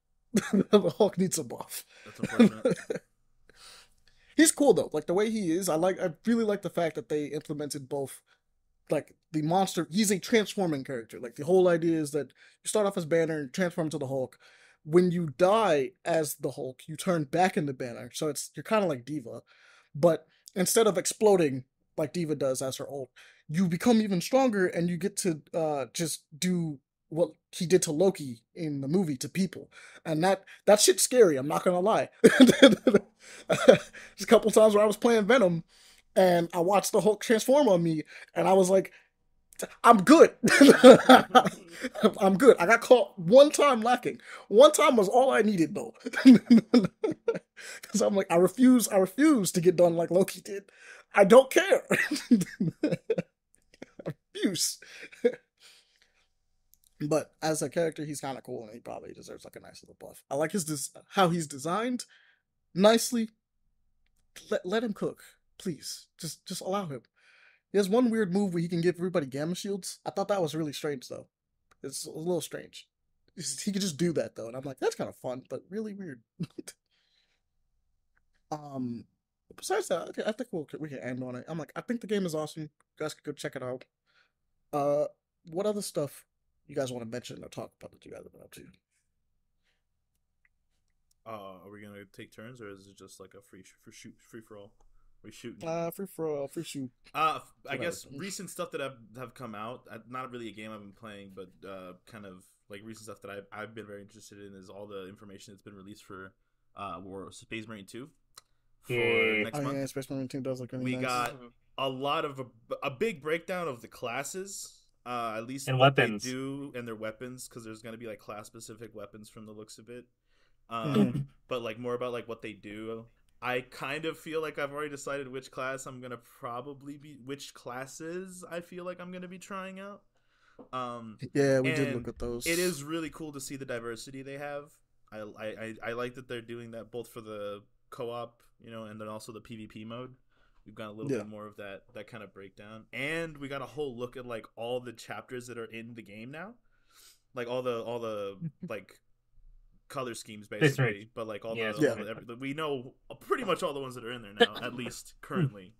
The Hulk needs a buff.
That's unfortunate.
He's cool though. Like the way he is, I really like the fact that they implemented both. Like the monster, he's a transforming character. Like the whole idea is that you start off as Banner and transform into the Hulk. When you die as the Hulk, you turn back into Banner. So you're kind of like Diva, but instead of exploding like Diva does as her ult, you become even stronger and you get to just do what he did to Loki in the movie to people, and that shit's scary. I'm not gonna lie. There's a couple times where I was playing Venom, and I watched the Hulk transform on me, and I was like, I'm good. I'm good. I got caught one time lacking. One time was all I needed though. Because I'm like, I refuse to get done like Loki did. I don't care. I refuse. But as a character, he's kind of cool, and he probably deserves like a nice little buff. I like how he's designed nicely. Let him cook, please. Just allow him. He has one weird move where he can give everybody gamma shields. I thought that was really strange, though. It's a little strange. He could just do that, though, and I'm like, that's kind of fun, but really weird. Besides that, I think we can end on it. I'm like, I think the game is awesome. You guys can go check it out. What other stuff you guys want to mention or talk about that you guys have been up to?
Are we gonna take turns, or is it just like a free for all? We shooting?
Free shoot.
I guess recent stuff that have come out. Not really a game I've been playing, but kind of like recent stuff that I've been very interested in is all the information that's been released for Space Marine 2 for next month.
Yeah, Space Marine 2 does look really nice.
We got a lot of a big breakdown of the classes. At least
and
what
weapons.
They do and their weapons, because there's going to be like class specific weapons from the looks of it. But like more about like what they do. I kind of feel like I've already decided which class I'm going to probably be, which classes I feel like I'm going to be trying out.
Yeah, we did look at those.
It is really cool to see the diversity they have. I like that they're doing that both for the co-op, and then also the PvP mode. We've got a little bit more of that kind of breakdown, and we got a whole look at like all the chapters that are in the game now, like all the like color schemes basically, but like we know pretty much all the ones that are in there now, at least currently.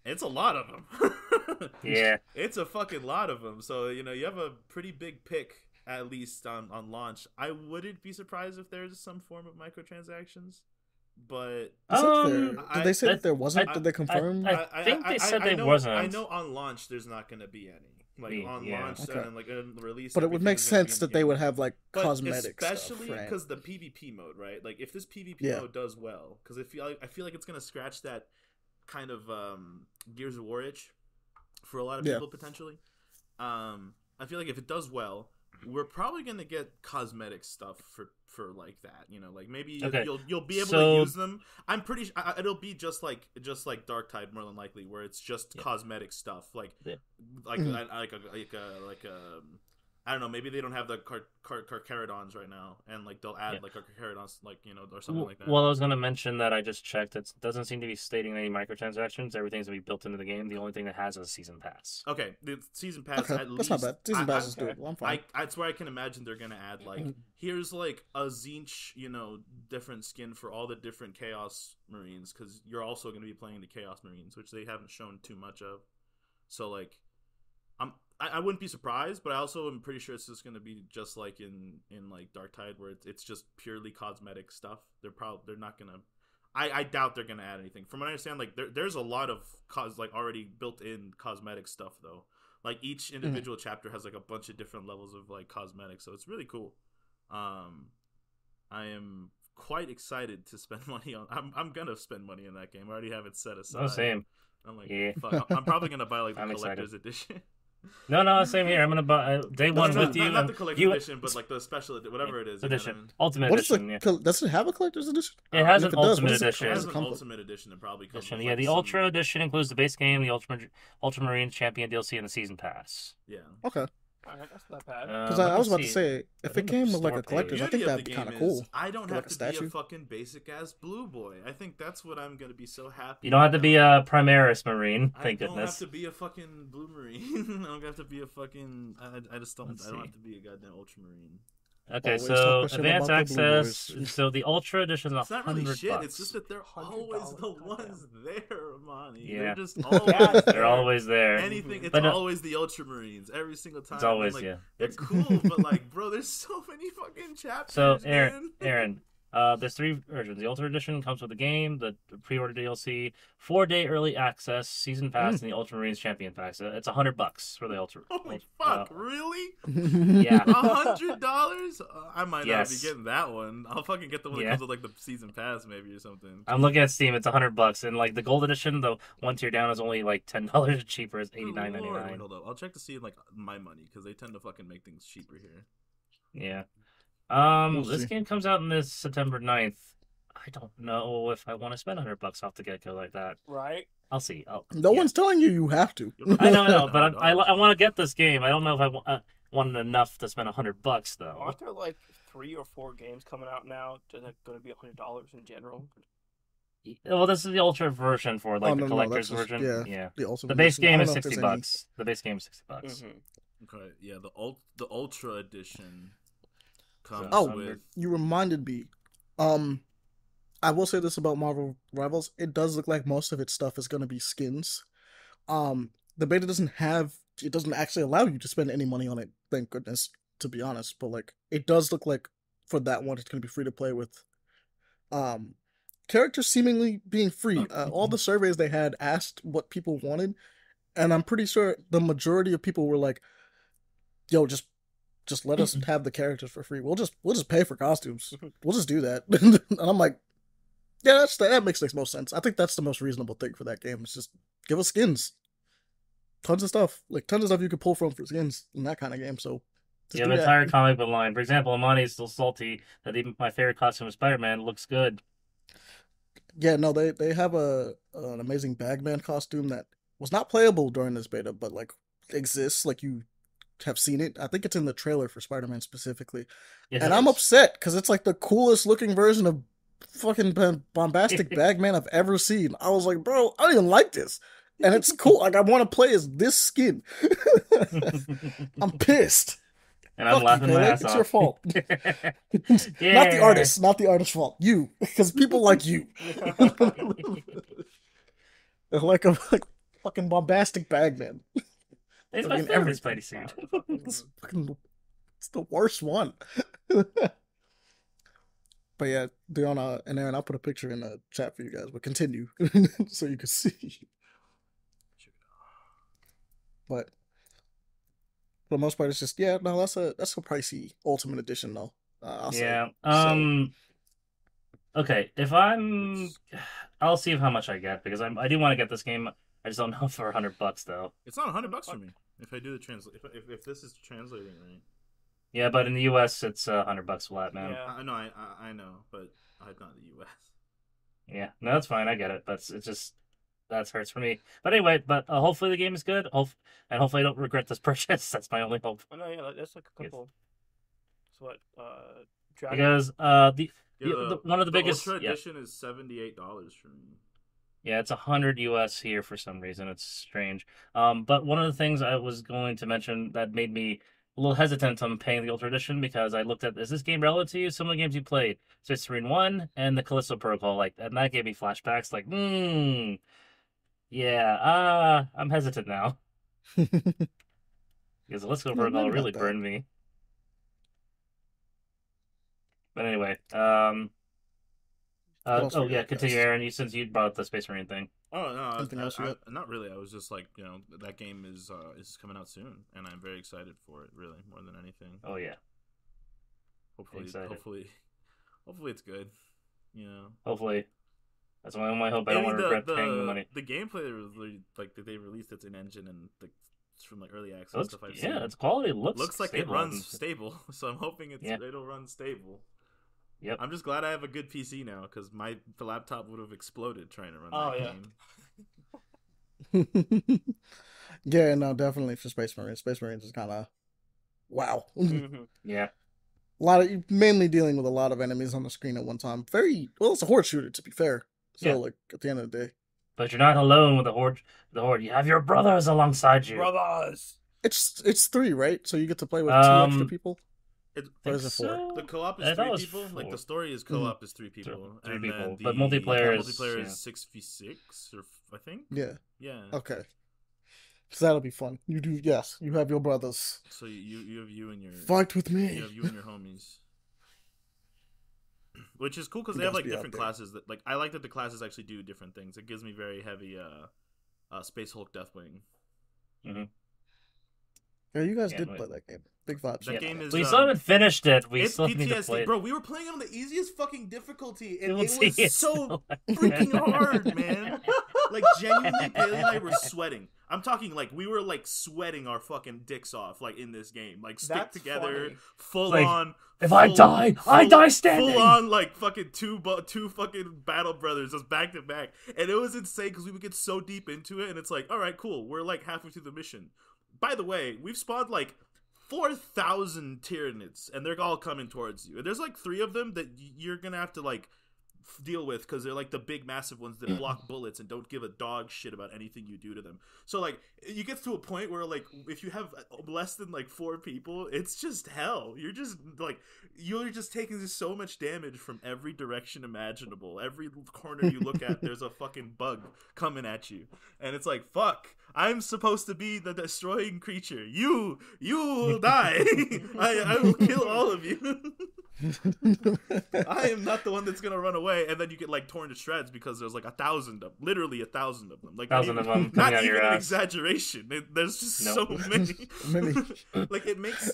It's a lot of them.
Yeah,
it's a fucking lot of them. So you have a pretty big pick at least on launch. I wouldn't be surprised if there's some form of microtransactions. But
did they say that there wasn't? Did they confirm?
I think they said there wasn't.
I know on launch there's not going to be any. Launch and like in release.
But it would make sense that they would have like cosmetic stuff,
especially because the PvP mode, right? Like if this PvP mode does well, because I feel like it's going to scratch that kind of Gears of War itch for a lot of people potentially. I feel like if it does well, we're probably gonna get cosmetic stuff for like that. You know, like maybe you'll be able to use them. I'm pretty sure it'll be just like Darktide more than likely, where it's just cosmetic stuff, like I don't know, maybe they don't have the Carcharodons right now, and like they'll add like Carcharodons, like, you know, or something like that.
Well, I was gonna mention that I just checked. It doesn't seem to be stating any microtransactions. Everything's gonna be built into the game. The only thing that has is a season pass.
Okay, the season pass at least.
That's not bad. Season pass is doable. I'm fine.
That's where I can imagine they're gonna add like here's like a Zinch, you know, different skin for all the different Chaos Marines, because you're also gonna be playing the Chaos Marines, which they haven't shown too much of. So like, I wouldn't be surprised, but I also am pretty sure it's just going to be just like in like Darktide, where it's just purely cosmetic stuff. They're not going to. I doubt they're going to add anything. From what I understand, like there's a lot of already built in cosmetic stuff though. Like each individual chapter has like a bunch of different levels of like cosmetics, so it's really cool. I am quite excited to spend money on. I'm gonna spend money in that game. I already have it set aside.
Oh, same.
I'm like, fuck. I'm probably gonna buy like the collector's edition.
No, same here. I'm gonna buy day one with you.
Not the collector's edition, but like the special whatever it is.
Edition,
You know what I mean?
Ultimate edition.
Does it have a collector's edition?
It has an ultimate
edition.
edition.
It has an ultimate edition that probably comes with,
Yeah, the Ultra edition includes the base game, the Ultramarine Champion DLC, and the season pass.
Yeah.
Okay.
Alright, that's not bad.
Because I was about to say, if it came with like a collector's, I think that'd be kind of cool.
I don't have to be a fucking basic ass blue boy. I think that's what I'm gonna be so happy.
You don't have to be a Primaris Marine. Thank goodness.
I don't have to be a fucking blue Marine. I don't have to be a fucking. I just don't. I don't have to be a goddamn Ultramarine.
Okay, so advanced access. So the Ultra edition is $100.
It's not really shit. It's just that they're always the ones there, Ahmani.
Yeah.
They're just always
They're always there.
Anything. It's always the Ultramarines every single time.
It's always
They're cool, but like, bro, there's so many fucking chapters.
So
man.
Aaron, there's 3 versions. The Ultra Edition comes with the game, the pre-order DLC, 4-day early access, season pass, and the Ultramarines Champion pack. So it's $100 for the Ultra.
Oh fuck! Really?
Yeah.
$100? I might not be getting that one. I'll fucking get the one that comes with like the season pass, maybe, or something.
I'm looking at Steam. It's $100, and like the Gold Edition, the one tier down is only like $10 cheaper. It's $89.99.
Hold up, I'll check to see like my money, because they tend to fucking make things cheaper here.
Yeah. This game comes out in this September 9th. I don't know if I want to spend $100 off the get-go like that.
Right.
I'll see.
No one's telling you have to.
I know, but I want to get this game. I don't know if I wanted enough to spend $100 though.
Aren't there like 3 or 4 games coming out now that are going to be $100 in general?
Well, this is the Ultra version for like the collector's version. Yeah. The base game is $60. The base game is $60.
Mm-hmm. Okay. Yeah. The Ultra edition.
You reminded me. I will say this about Marvel Rivals. It does look like most of its stuff is going to be skins. The beta doesn't actually allow you to spend any money on it, thank goodness, to be honest. But like, it does look like for that one, it's going to be free to play with characters seemingly being free. All the surveys they had asked what people wanted, and I'm pretty sure the majority of people were like, yo, just let us have the characters for free. We'll just pay for costumes. We'll just do that. And I'm like, yeah, that makes the most sense. I think that's the most reasonable thing for that game. It's just give us skins. Tons of stuff. Like tons of stuff you could pull from for skins in that kind of game. So
you have an entire comic book line. For example, Ahmani is still salty that even my favorite costume of Spider-Man looks good.
Yeah, no, they have an amazing Bagman costume that was not playable during this beta, but like exists. Like you have seen it. I think it's in the trailer for Spider-Man specifically. Yes, and I'm upset because it's like the coolest looking version of fucking bombastic Bagman I've ever seen. I was like, bro, I don't even like this. And it's cool. Like, I want to play as this skin. I'm pissed.
And I'm laughing my ass off.
It's your fault. Yeah. Not the artist. Not the artist's fault. You. Because people like you. They're like a fucking bombastic Bagman.
It's my favorite Spidey suit.
It's the worst one. But yeah, Deanna and Aaron, I'll put a picture in the chat for you guys. But continue so you can see. But for the most part, it's just that's a pricey Ultimate Edition though. I'll say.
Okay, I'll see how much I get because I do want to get this game. I just don't know for $100 though.
It's not $100 for me. If I do the if this is translating right.
Yeah, but in the U.S. it's $100 flat, man.
Yeah.
I know, but I'm not in the U.S.
Yeah, no, that's fine. I get it, but it's just that hurts for me. But anyway, hopefully the game is good. And hopefully I don't regret this purchase. That's my only hope.
I know, yeah, that's like a couple. So what? Dragon.
Because one of the biggest
Ultra Edition is $78 for me.
Yeah, it's 100 US here for some reason. It's strange. But one of the things I was going to mention that made me a little hesitant on paying the Ultra Edition because I looked at, is this game relevant to you? Some of the games you played, Space Marine 1 and the Callisto Protocol, and that gave me flashbacks. I'm hesitant now. Because the Callisto Protocol really burned me. But anyway, continue, Aaron. Since you brought up the Space Marine thing.
Oh no,
Anything else yet?
not really. I was just like, that game is coming out soon, and I'm very excited for it. Really, more than anything.
Oh yeah.
Hopefully it's good.
Hopefully, that's my only hope. I don't want to regret paying the money.
The gameplay that they released, it's an engine and it's from early access stuff I've seen.
Yeah, its quality looks
like
stable.
It runs stable. So I'm hoping it'll run stable.
Yep.
I'm just glad I have a good PC now because the laptop would have exploded trying to run that game.
Yeah, no, definitely for Space Marines. Space Marines is kind of wow.
Mm-hmm.
Yeah.
Mainly dealing with a lot of enemies on the screen at one time. It's a horde shooter to be fair. So at the end of the day.
But you're not alone with the horde. You have your brothers alongside you.
Brothers.
It's 3, right? So you get to play with 2 extra people. Or is it 4?
So?
The co-op is 3 people.
4.
Like the story is co-op is 3 people.
Three people.
Then
But multiplayer
is 6v6 or I think.
Yeah.
Yeah.
Okay. So that'll be fun. You do, yes. You have your brothers.
So you have you and your
fight with me.
You have you and your homies. Which is cool because they have different classes that I like that the classes actually do different things. It gives me very heavy Space Hulk Deathwing.
Mm-hmm.
Yeah, you guys did play that game. Big vibes.
That game is.
We still haven't finished it. We
it's
still
PTSD,
need to play it.
bro. We were playing on the easiest fucking difficulty, and it
It's
was so freaking hard, man. Genuinely, Pele and I were sweating. I'm talking we were sweating our fucking dicks off in this game. Stick together,
funny.
full on.
If I die, I die standing.
Full on fucking two fucking battle brothers just back to back, and it was insane because we would get so deep into it, and it's all right, cool. We're halfway through the mission. By the way, we've spawned 4,000 Tyranids, and they're all coming towards you. And there's 3 of them that you're gonna have to deal with because they're the big massive ones that block bullets and don't give a dog shit about anything you do to them. So you get to a point where if you have less than 4 people, it's just hell. You're just taking so much damage from every direction imaginable. Every corner you look at, there's a fucking bug coming at you, and it's fuck. I'm supposed to be the destroying creature. You will die. I will kill all of you. I am not the one that's gonna run away, and then you get like torn to shreds because there's like 1,000 of literally 1,000 of them. Like
1,000 of them
not
coming
even
out your
an
ass.
exaggeration. There's just
No.
so many.
Many.
Like it makes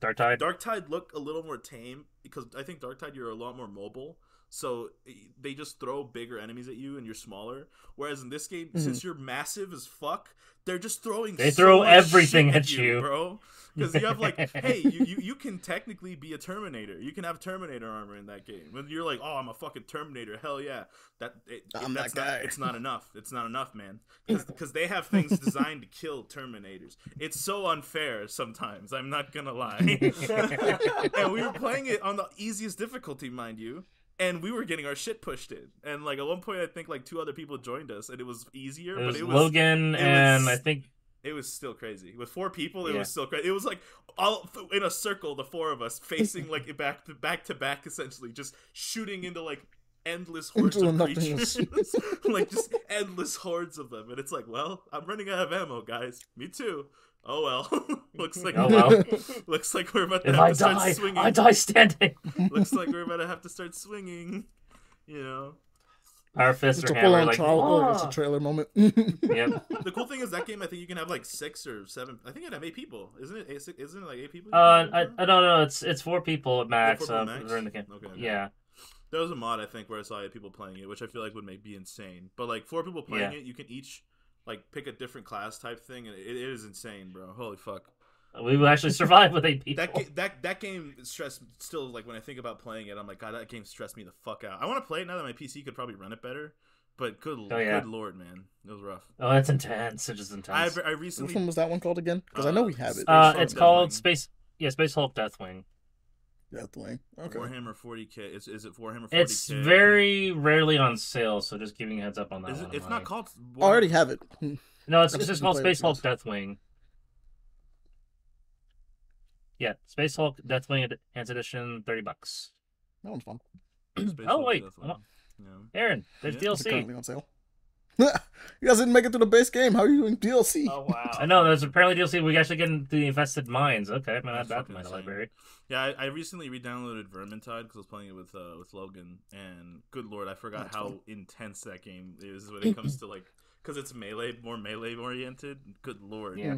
Darktide.
Darktide look a little more tame because I think Darktide you're a lot more mobile. So they just throw bigger enemies at you and you're smaller. Whereas in this game, since you're massive as fuck, they're just throwing.
They
so
throw
much
everything
shit
at you,
bro. Because you have like, hey, you can technically be a Terminator. You can have Terminator armor in that game. When you're like, oh, I'm a fucking Terminator. Hell yeah.
I'm that guy.
It's not enough. It's not enough, man. Because they have things designed to kill Terminators. It's so unfair sometimes. I'm not gonna lie. And we were playing it on the easiest difficulty, mind you. And we were getting our shit pushed in. And like at one point, I think like 2 other people joined us, and it was easier.
It was
but
Logan and I think
it was still crazy. With 4 people, it was still crazy. It was like all in a circle, the 4 of us facing like back to back, essentially, just shooting into like endless hordes of creatures, like just endless hordes of them. And it's like, well, I'm running out of ammo, guys. Me too. Oh well. Looks like looks like we're about to have to start swinging.
I die standing.
Looks like we're about to have to start swinging. You know.
Our fists
It's
are
a full-on
hammered like,
it's a trailer moment.
Yep.
The cool thing is that game, I think you can have like 6 or 7. I think it have 8 people, isn't it? Isn't it like 8 people?
I don't know. It's 4 people at max.
Max?
During the game.
Okay.
Yeah.
There was a mod I think where I saw people playing it, which I feel like would be insane. But like 4 people playing it, you can each like pick a different class type thing, and it is insane, bro. Holy fuck.
We will actually survive with 8 people.
That game stressed still, like when I think about playing it, I'm like, God, that game stressed me the fuck out. I want to play it now that my PC could probably run it better, but good lord, man, it was rough.
Oh, it's intense. It's just intense.
I recently.
Which one was that one called again? Because I know we have it.
It's called Space Hulk Deathwing.
Deathwing. Okay.
Warhammer 40k. Is it Warhammer 40k?
It's very rarely on sale, so just giving you a heads up on that.
It's not called.
I already have it.
No, it's just called Space Hulk Deathwing. Yeah, Space Hulk Deathwing Enhanced Edition, $30.
That one's fun.
Oh wait, Aaron, there's
It's
DLC.
currently on sale. You guys didn't make it through the base game. How are you doing DLC?
Oh wow!
I know there's apparently DLC. We actually get into the Infested Mines. Okay, I'm gonna add that to my library.
Yeah, I recently re-downloaded Vermintide because I was playing it with Logan, and good lord, I forgot how intense that game is when it comes to like, because it's more melee oriented. Good lord,
Yeah,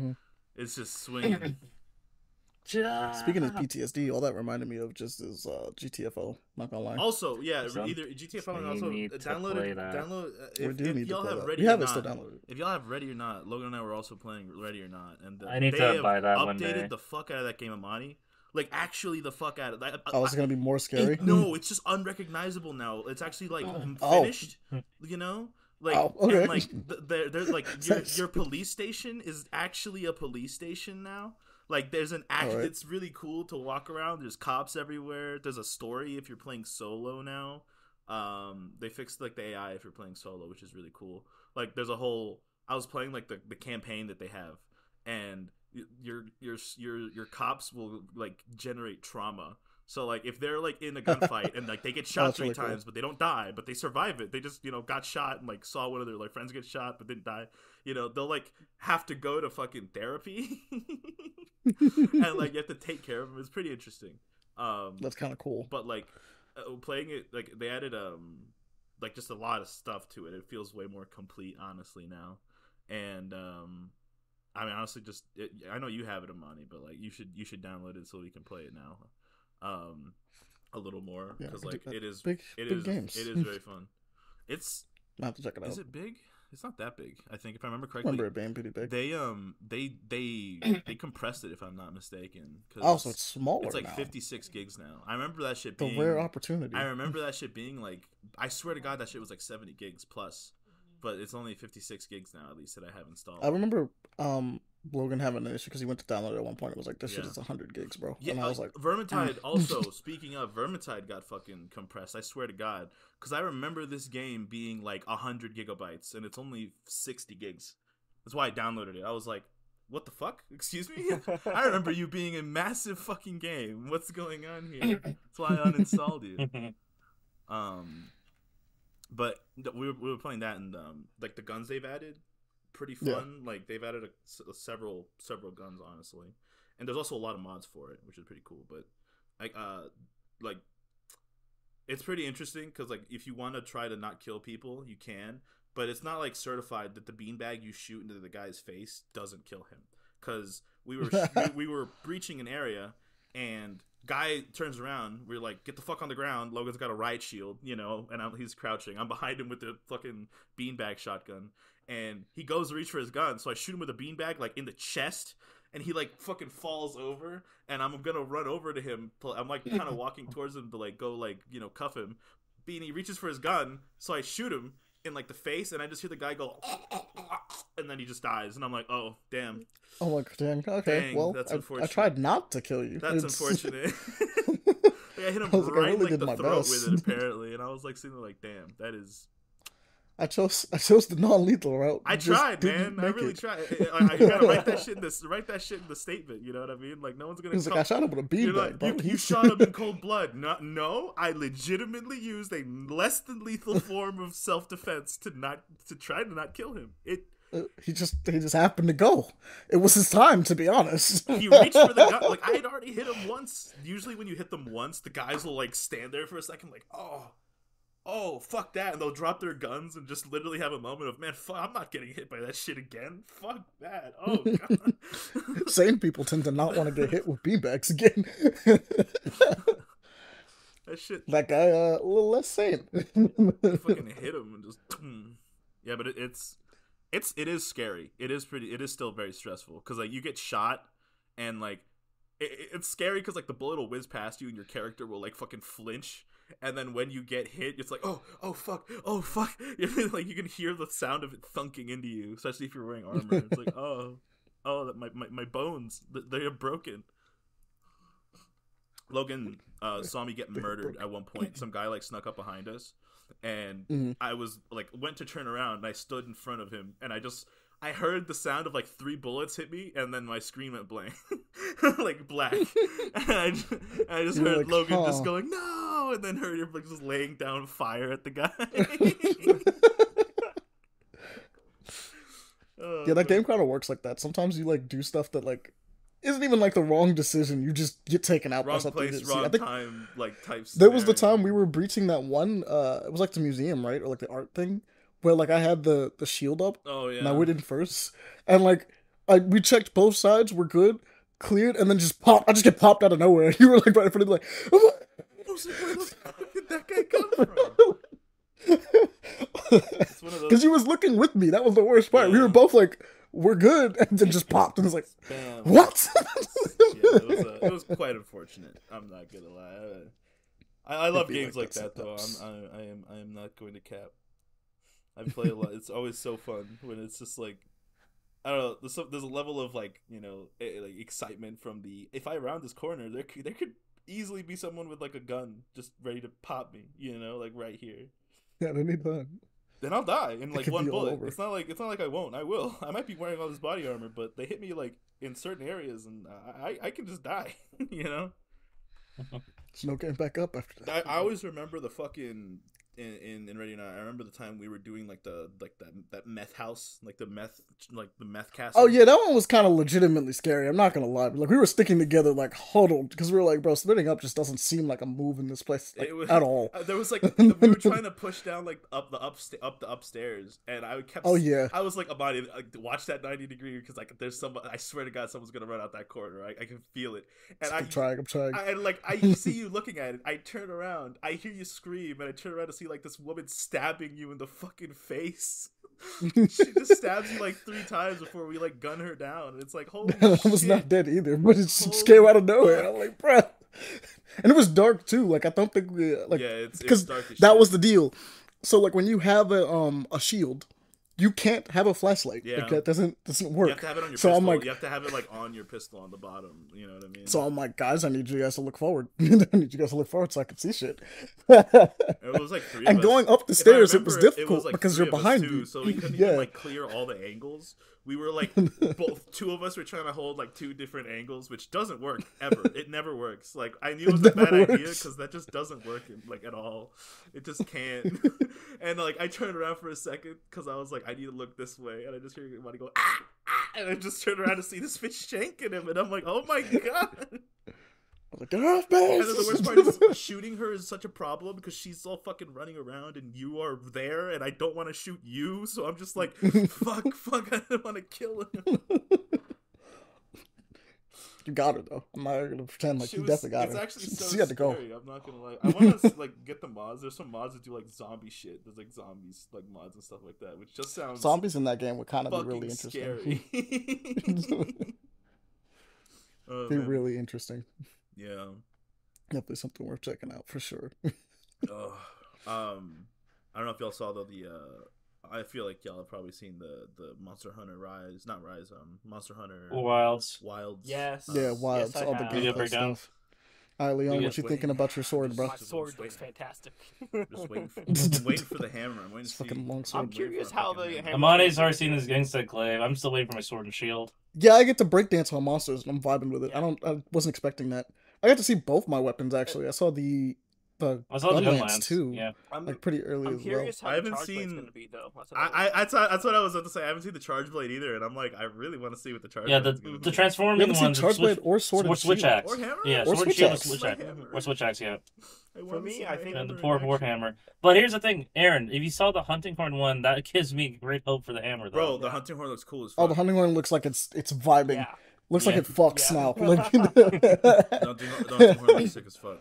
it's just swinging.
Speaking of PTSD, all that reminded me of just is GTFO. Not gonna lie.
Also, yeah, either GTFO and also download. If y'all have Ready
we
or
have it
Not,
still downloaded.
if y'all have Ready or Not, Logan and I were also playing Ready or Not, and
I need to buy that one day.
Updated the fuck out of that game, Ahmani. Like actually, the fuck out of that.
Oh, it's gonna be more scary.
No, it's just unrecognizable now. It's actually like finished. You know. Like,
okay.
And like, there's like your police station is actually a police station now. Like, there's an act. Right. It's really cool to walk around. There's cops everywhere. There's a story if you're playing solo now. They fixed like the AI if you're playing solo, which is really cool. Like, there's a whole. I was playing like the campaign that they have, and your cops will like generate trauma. So like if they're like in a gunfight and like they get shot 3 times but they don't die, but they survive it, they just got shot and like saw one of their like friends get shot but didn't die, they'll like have to go to fucking therapy and like you have to take care of them. It's pretty interesting.
That's kind of cool.
But like playing it, like they added like just a lot of stuff to it. It feels way more complete honestly now. And I mean honestly I know you have it, Ahmani, but like you should download it so we can play it now. A little more because like it is
big games.
It is very fun. It's
I have to check it out.
Is it big? It's not that big. I think if I remember correctly.
Remember it being pretty big.
They compressed it if I'm not mistaken.
So it's smaller.
It's like
now.
56 gigs now. I remember that shit.
The rare opportunity.
I remember that shit being like. I swear to God, that shit was like 70 gigs plus, but it's only 56 gigs now at least that I have installed.
I remember Logan having an issue because he went to download it at one point. It was like, this shit is 100 gigs, bro.
Yeah,
and I was like,
Vermintide also, speaking of, Vermintide got fucking compressed. I swear to God. Because I remember this game being like 100 gigabytes and it's only 60 gigs. That's why I downloaded it. I was like, what the fuck? Excuse me? I remember you being a massive fucking game. What's going on here? That's why I uninstalled you. But we were playing that and like the guns they've added. Pretty fun. Like they've added several guns honestly, and there's also a lot of mods for it, which is pretty cool. But like it's pretty interesting because like if you want to try to not kill people, you can, but it's not like certified that the beanbag you shoot into the guy's face doesn't kill him. Because we were breaching an area and guy turns around. We're like, get the fuck on the ground. Logan's got a riot shield, and he's crouching. I'm behind him with the fucking beanbag shotgun. And he goes to reach for his gun, so I shoot him with a beanbag, like, in the chest, and he, like, fucking falls over, and I'm gonna run over to him. I'm, like, kind of walking towards him to, like, go, like, cuff him. And he reaches for his gun, so I shoot him in, like, the face, and I just hear the guy go, and then he just dies, and I'm like, oh, damn.
Oh, my dang. Okay,
dang,
well,
that's
I tried not to kill you.
That's unfortunate. I hit him right, like, the throat with it, apparently, and I was, like, sitting there, like, damn, that is...
I chose the non-lethal route.
I tried, man. I really tried. I gotta write that shit in the statement. You know what I mean? Like no one's gonna.
He's like, I shot him with a beanbag.
Like, you shot him in cold blood. No, I legitimately used a less than lethal form of self-defense to try to not kill him.
He just happened to go. It was his time, to be honest.
He reached for the gun. Like I had already hit him once. Usually, when you hit them once, the guys will like stand there for a second, like oh, fuck that, and they'll drop their guns and just literally have a moment of, man, fuck, I'm not getting hit by that shit again. Fuck that. Oh, God.
Sane people tend to not want to get hit with beanbags again.
That shit.
That guy, a little less sane.
Fucking hit him and just. Yeah, but it is scary. It is still very stressful because like you get shot and like it's scary because like the bullet will whiz past you and your character will like fucking flinch. And then when you get hit, it's like, oh fuck. Like you can hear the sound of it thunking into you, especially if you're wearing armor. It's like, that my bones, they are broken. Logan saw me get murdered at one point. Some guy like snuck up behind us, and I was like went to turn around, and I stood in front of him, and I heard the sound of like 3 bullets hit me, and then my screen went blank, like black. And I just heard like, Logan just going no, and then heard him like just laying down fire at the guy.
Yeah, that game kind of works like that. Sometimes you like do stuff that like isn't even like the wrong decision. You just get taken out by something.
Wrong place, wrong time, like types.
There was the time we were breaching that one. It was like the museum, right, or like the art thing, where like I had the shield up.
Oh yeah.
And I went in first, and like we checked both sides, we're good, cleared, and then just popped. I just get popped out of nowhere. You were like right in front of me, like.
I was like, where the fuck did that guy come from?
Because he was looking with me. That was the worst part. Yeah. We were both like, we're good, and then just popped, and was like, bam. What?
It was quite unfortunate. I'm not gonna lie. I love games like that though. I am not going to cap. I play a lot. It's always so fun when it's just like, I don't know. There's a level of like, you know, like excitement from the, if I round this corner, there could easily be someone with like a gun just ready to pop me, you know, like right here.
Yeah, they need that.
Then I'll die in like one bullet. It's not like I won't. I will. I might be wearing all this body armor, but they hit me like in certain areas, and I can just die. You know.
There's no getting back up after that.
I always remember the fucking in Ready or Not. I remember the time we were doing like that meth house, like the meth castle.
Oh yeah, that one was kind of legitimately scary. I'm not gonna lie. Like we were sticking together like huddled because we were like, bro, splitting up just doesn't seem like a move in this place at all.
There was like we were trying to push down like up the upstairs, and I kept.
Oh yeah.
I was like, Ahmani, like, watch that 90 degree because like there's somebody. I swear to God, someone's gonna run out that corner. I can feel it. And I'm trying. I see you looking at it. I turn around. I hear you scream, and I turn around to see like this woman stabbing you in the fucking face. She just stabs you like 3 times before we like gun her down. And it's like, holy shit.
I was not dead either, but it just came out of nowhere. I'm like, bruh. And it was dark too. Like I don't think we like, because that was the deal. So like when you have a shield, you can't have a flashlight.
Yeah,
like, that doesn't work.
You have to have it on your pistol.
I'm like,
you have to have it like on your pistol on the bottom. You know what I mean?
So I'm like, guys, I need you guys to look forward. I need you guys to look forward so I can see shit.
It was like 3 of us.
And going up the stairs, it was difficult
was like
because you're behind me.
So we couldn't even like clear all the angles. We were like, both 2 of us were trying to hold like 2 different angles, which doesn't work ever. It never works. Like I knew it was a bad idea because that just doesn't work like at all. It just can't. And like I turned around for a second because I was like, I need to look this way, and I just hear everybody go ah, ah, and I just turned around to see this bitch shanking him, and I'm like, oh my god.
I was like, get off, man!
And then the worst part is shooting her is such a problem because she's all fucking running around and you are there, and I don't want to shoot you, so I'm just like, fuck, I don't want to kill him.
You got her though. I'm not gonna pretend like you definitely got her.
It's actually so
she had to go.
scary. I'm not gonna lie. I want to like get the mods. There's some mods that do like zombie shit. There's like zombies like mods and stuff like that, which just sounds
zombies in that game would kind of be really interesting.
Scary.
Be really interesting.
Yeah,
definitely something worth checking out for sure.
I don't know if y'all saw though I feel like y'all have probably seen the Monster Hunter Monster Hunter
Wilds.
Yes.
Yeah, Wilds.
Yes,
all the gameplay stuff. All right, Leon, what you thinking about your sword, bro?
My sword looks fantastic.
Just waiting for the hammer. I'm waiting to see.
Fucking long sword.
I'm curious how the hammer.
Ahmani's already seen his gangsta clave. I'm still waiting for my sword and shield.
Yeah, I get to breakdance on monsters, and I'm vibing with it. Yeah. I wasn't expecting that. I got to see both my weapons actually. I saw the Gunlance too. Yeah, like pretty early.
I'm curious how
I
the
haven't
charge blade's
seen.
Gonna be, though.
That's what I was about to say. I haven't seen the charge blade either, and I'm like, I really want to see what the charge.
Yeah,
blade
the transforming one.
Charge blade or sword and
switch
shield.
axe.
Or hammer.
Yeah,
or
sword and
switch
shield,
axe.
or switch axe. Yeah.
For me, I think
the poor warhammer. But here's the thing, Aaron. If you saw the hunting horn one, that gives me great hope for the hammer. Though.
Bro, the hunting horn looks cool as fuck.
Oh, the hunting horn looks like it's vibing. Looks like it fucks now. Like,
the hunting horn looks sick as fuck.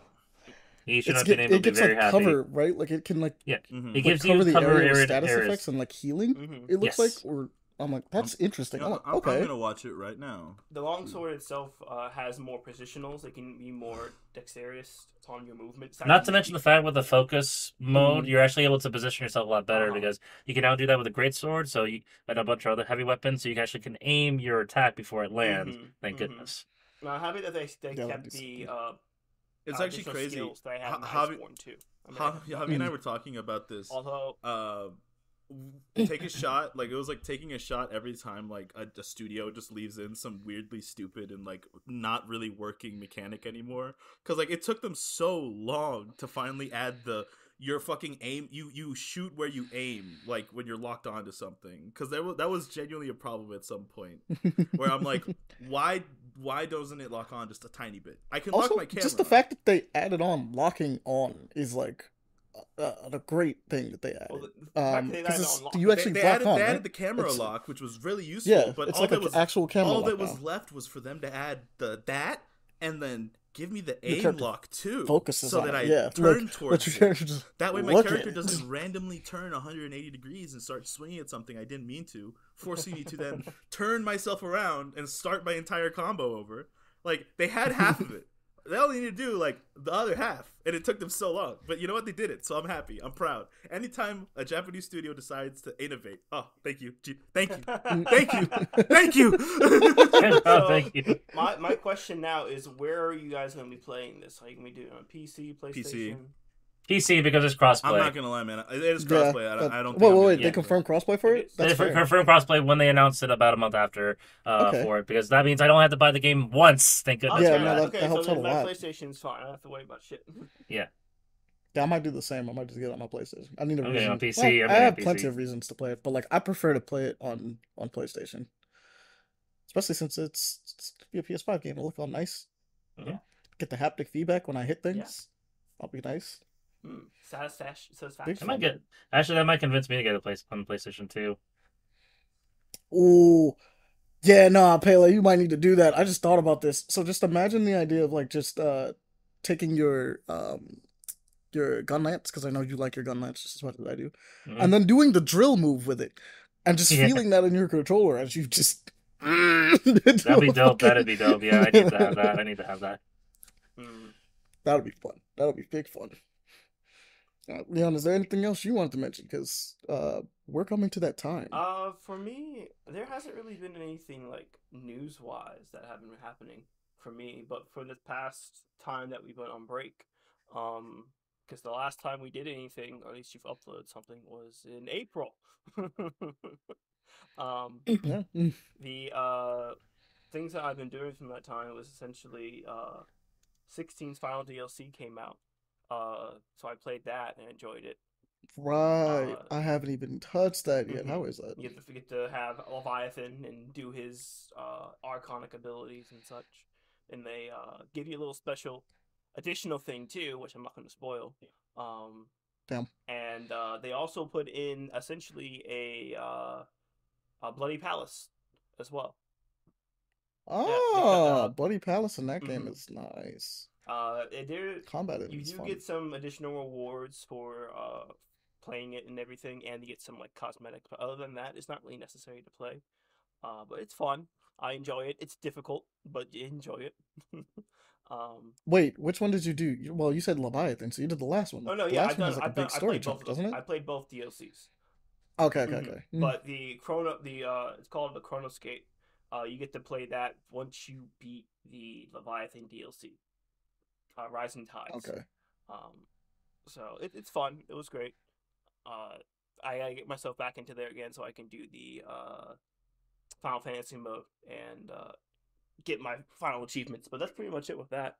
He should have been able
it
to be
gets
very
like
happy.
cover, right? Like it can like
Yeah,
Mhm.
it gives
cover
you
the
cover
area with
area
status
areas.
effects and like healing.
Mhm.
It looks
Yes.
like, or I'm like, that's interesting. I'm like,
I'm
okay.
gonna watch it right now.
The longsword itself has more positionals. It can be more dexterous on your movement.
Not to mention the fact with the focus mode,
Mhm.
you're actually able to position yourself a lot better
Uh-huh.
because you can now do that with a great sword, so you and a bunch of other heavy weapons, so you actually can aim your attack before it lands. Thank goodness.
Now, I'm happy that they
Yeah,
kept
that'd
the
It's actually
additional
crazy.
skills that I had in
Javi-
Iceborne too. I mean,
Javi and I were talking about this.
although
Take a shot. Like it was like taking a shot every time like a studio just leaves in some weirdly stupid and like not really working mechanic anymore. Because like it took them so long to finally add the your fucking aim. You shoot where you aim, like when you're locked onto something. Because that was genuinely a problem at some point where I'm like, why doesn't it lock on just a tiny bit? I can
Also,
lock my camera.
just the fact that they added on locking on is like a great thing that they added.
well, the fact that they added
Because
on lock-
you actually
they
lock
added,
on,
they
right?
added the camera
It's-
lock, which was really useful.
Yeah,
but
it's
all
like
that
an
was
actual camera
all
lock
that was
now.
left was for them to add that and then give me the
Your
aim
character
lock too,
focuses
so
on
that
it,
I
yeah.
turn
Like,
towards
let your
it.
character just
That way, my
look
character
at it.
doesn't randomly turn 180 degrees and start swinging at something I didn't mean to, forcing me to then turn myself around and start my entire combo over. Like they had half of it. They only need to do like the other half, and it took them so long. But you know what? They did it, so I'm happy. I'm proud. Anytime a Japanese studio decides to innovate, oh, thank you, thank you, thank you, thank you.
Oh, thank you.
My question now is, where are you guys going to be playing this? Are you going to be doing it on PC, PlayStation?
PC because it's crossplay.
I'm not gonna lie, man. It is crossplay. I don't. Think
Wait,
I'm gonna
wait,
do
they
it.
confirmed crossplay for it? That's
They
fair.
confirmed crossplay when they announced it about a month after
Okay.
for it, because that means I don't have to buy the game once. Thank goodness.
Yeah,
for
no,
that.
that helps
so
out a
then my
lot.
PlayStation's fine. I don't have to worry about shit.
Yeah.
Yeah, I might do the same. I might just get it on my PlayStation. I need a
I'm
reason.
getting on PC,
Well,
I'm
I
getting
have
on
plenty
PC.
of reasons to play it, but like I prefer to play it on PlayStation, especially since it's gonna be a PS5 game. It'll look all nice.
Yeah.
Get the haptic feedback when I hit things.
Yeah.
That'll be nice.
Satisfaction.
I might get. Actually, that might convince me to get a place on PlayStation 2.
Ooh, yeah, nah, Pele, you might need to do that. I just thought about this. So just imagine the idea of like just taking your gun lance, because I know you like your gun lance just as much as I do,
Mhm.
and then doing the drill move with it, and just
Yeah.
feeling that in your controller as you just.
That'd be dope. That'd be dope. Yeah, I need to have that. I need to have that.
That'll be fun. That'll be big fun. Leon, is there anything else you wanted to mention? Because we're coming to that time.
For me, there hasn't really been anything like news-wise that have been happening for me, but for the past time that we went on break, because the last time we did anything, or at least you've uploaded something, was in April.
Yeah.
The things that I've been doing from that time was essentially 16's final DLC came out. So I played that and enjoyed it.
Right. I haven't even touched that yet.
Mhm.
How is that?
You get to have Leviathan and do his archonic abilities and such. And they give you a little special additional thing too, which I'm not going to spoil.
Damn.
And they also put in essentially a Bloody Palace as well.
Oh, Bloody Palace in that game
Mhm.
is nice.
There
Combat
you
is
do
fun.
get some additional rewards for playing it and everything, and you get some like cosmetics. But other than that, it's not really necessary to play. But it's fun. I enjoy it. It's difficult, but you enjoy it.
Wait, which one did you do? Well, you said Leviathan, so you did the last one.
Oh no,
The
yeah,
last one has like a big story
played both
chunk,
of them.
doesn't it?
I played both DLCs.
Okay.
But the it's called the Chronoscape. You get to play that once you beat the Leviathan DLC, Rising Tides.
Okay.
So it's fun. It was great. I gotta get myself back into there again so I can do the Final Fantasy mode and get my final achievements. But that's pretty much it with that.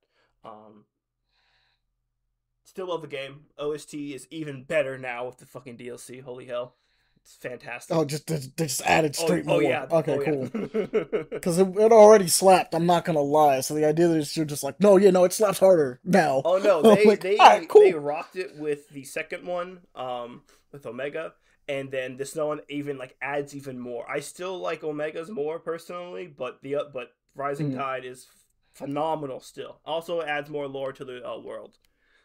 Still love the game. OST is even better now with the fucking DLC. Holy hell. It's fantastic.
Oh, they just added straight more.
yeah.
Okay,
oh,
cool.
Yeah.
Because it already slapped. I'm not gonna lie. So the idea that you're just like, no, it slaps harder now.
Oh no,
I'm like, "Alright, cool."
they rocked it with the second one, with Omega, and then this one even like adds even more. I still like Omega's more personally, but Rising Tide is phenomenal still. Also adds more lore to the world.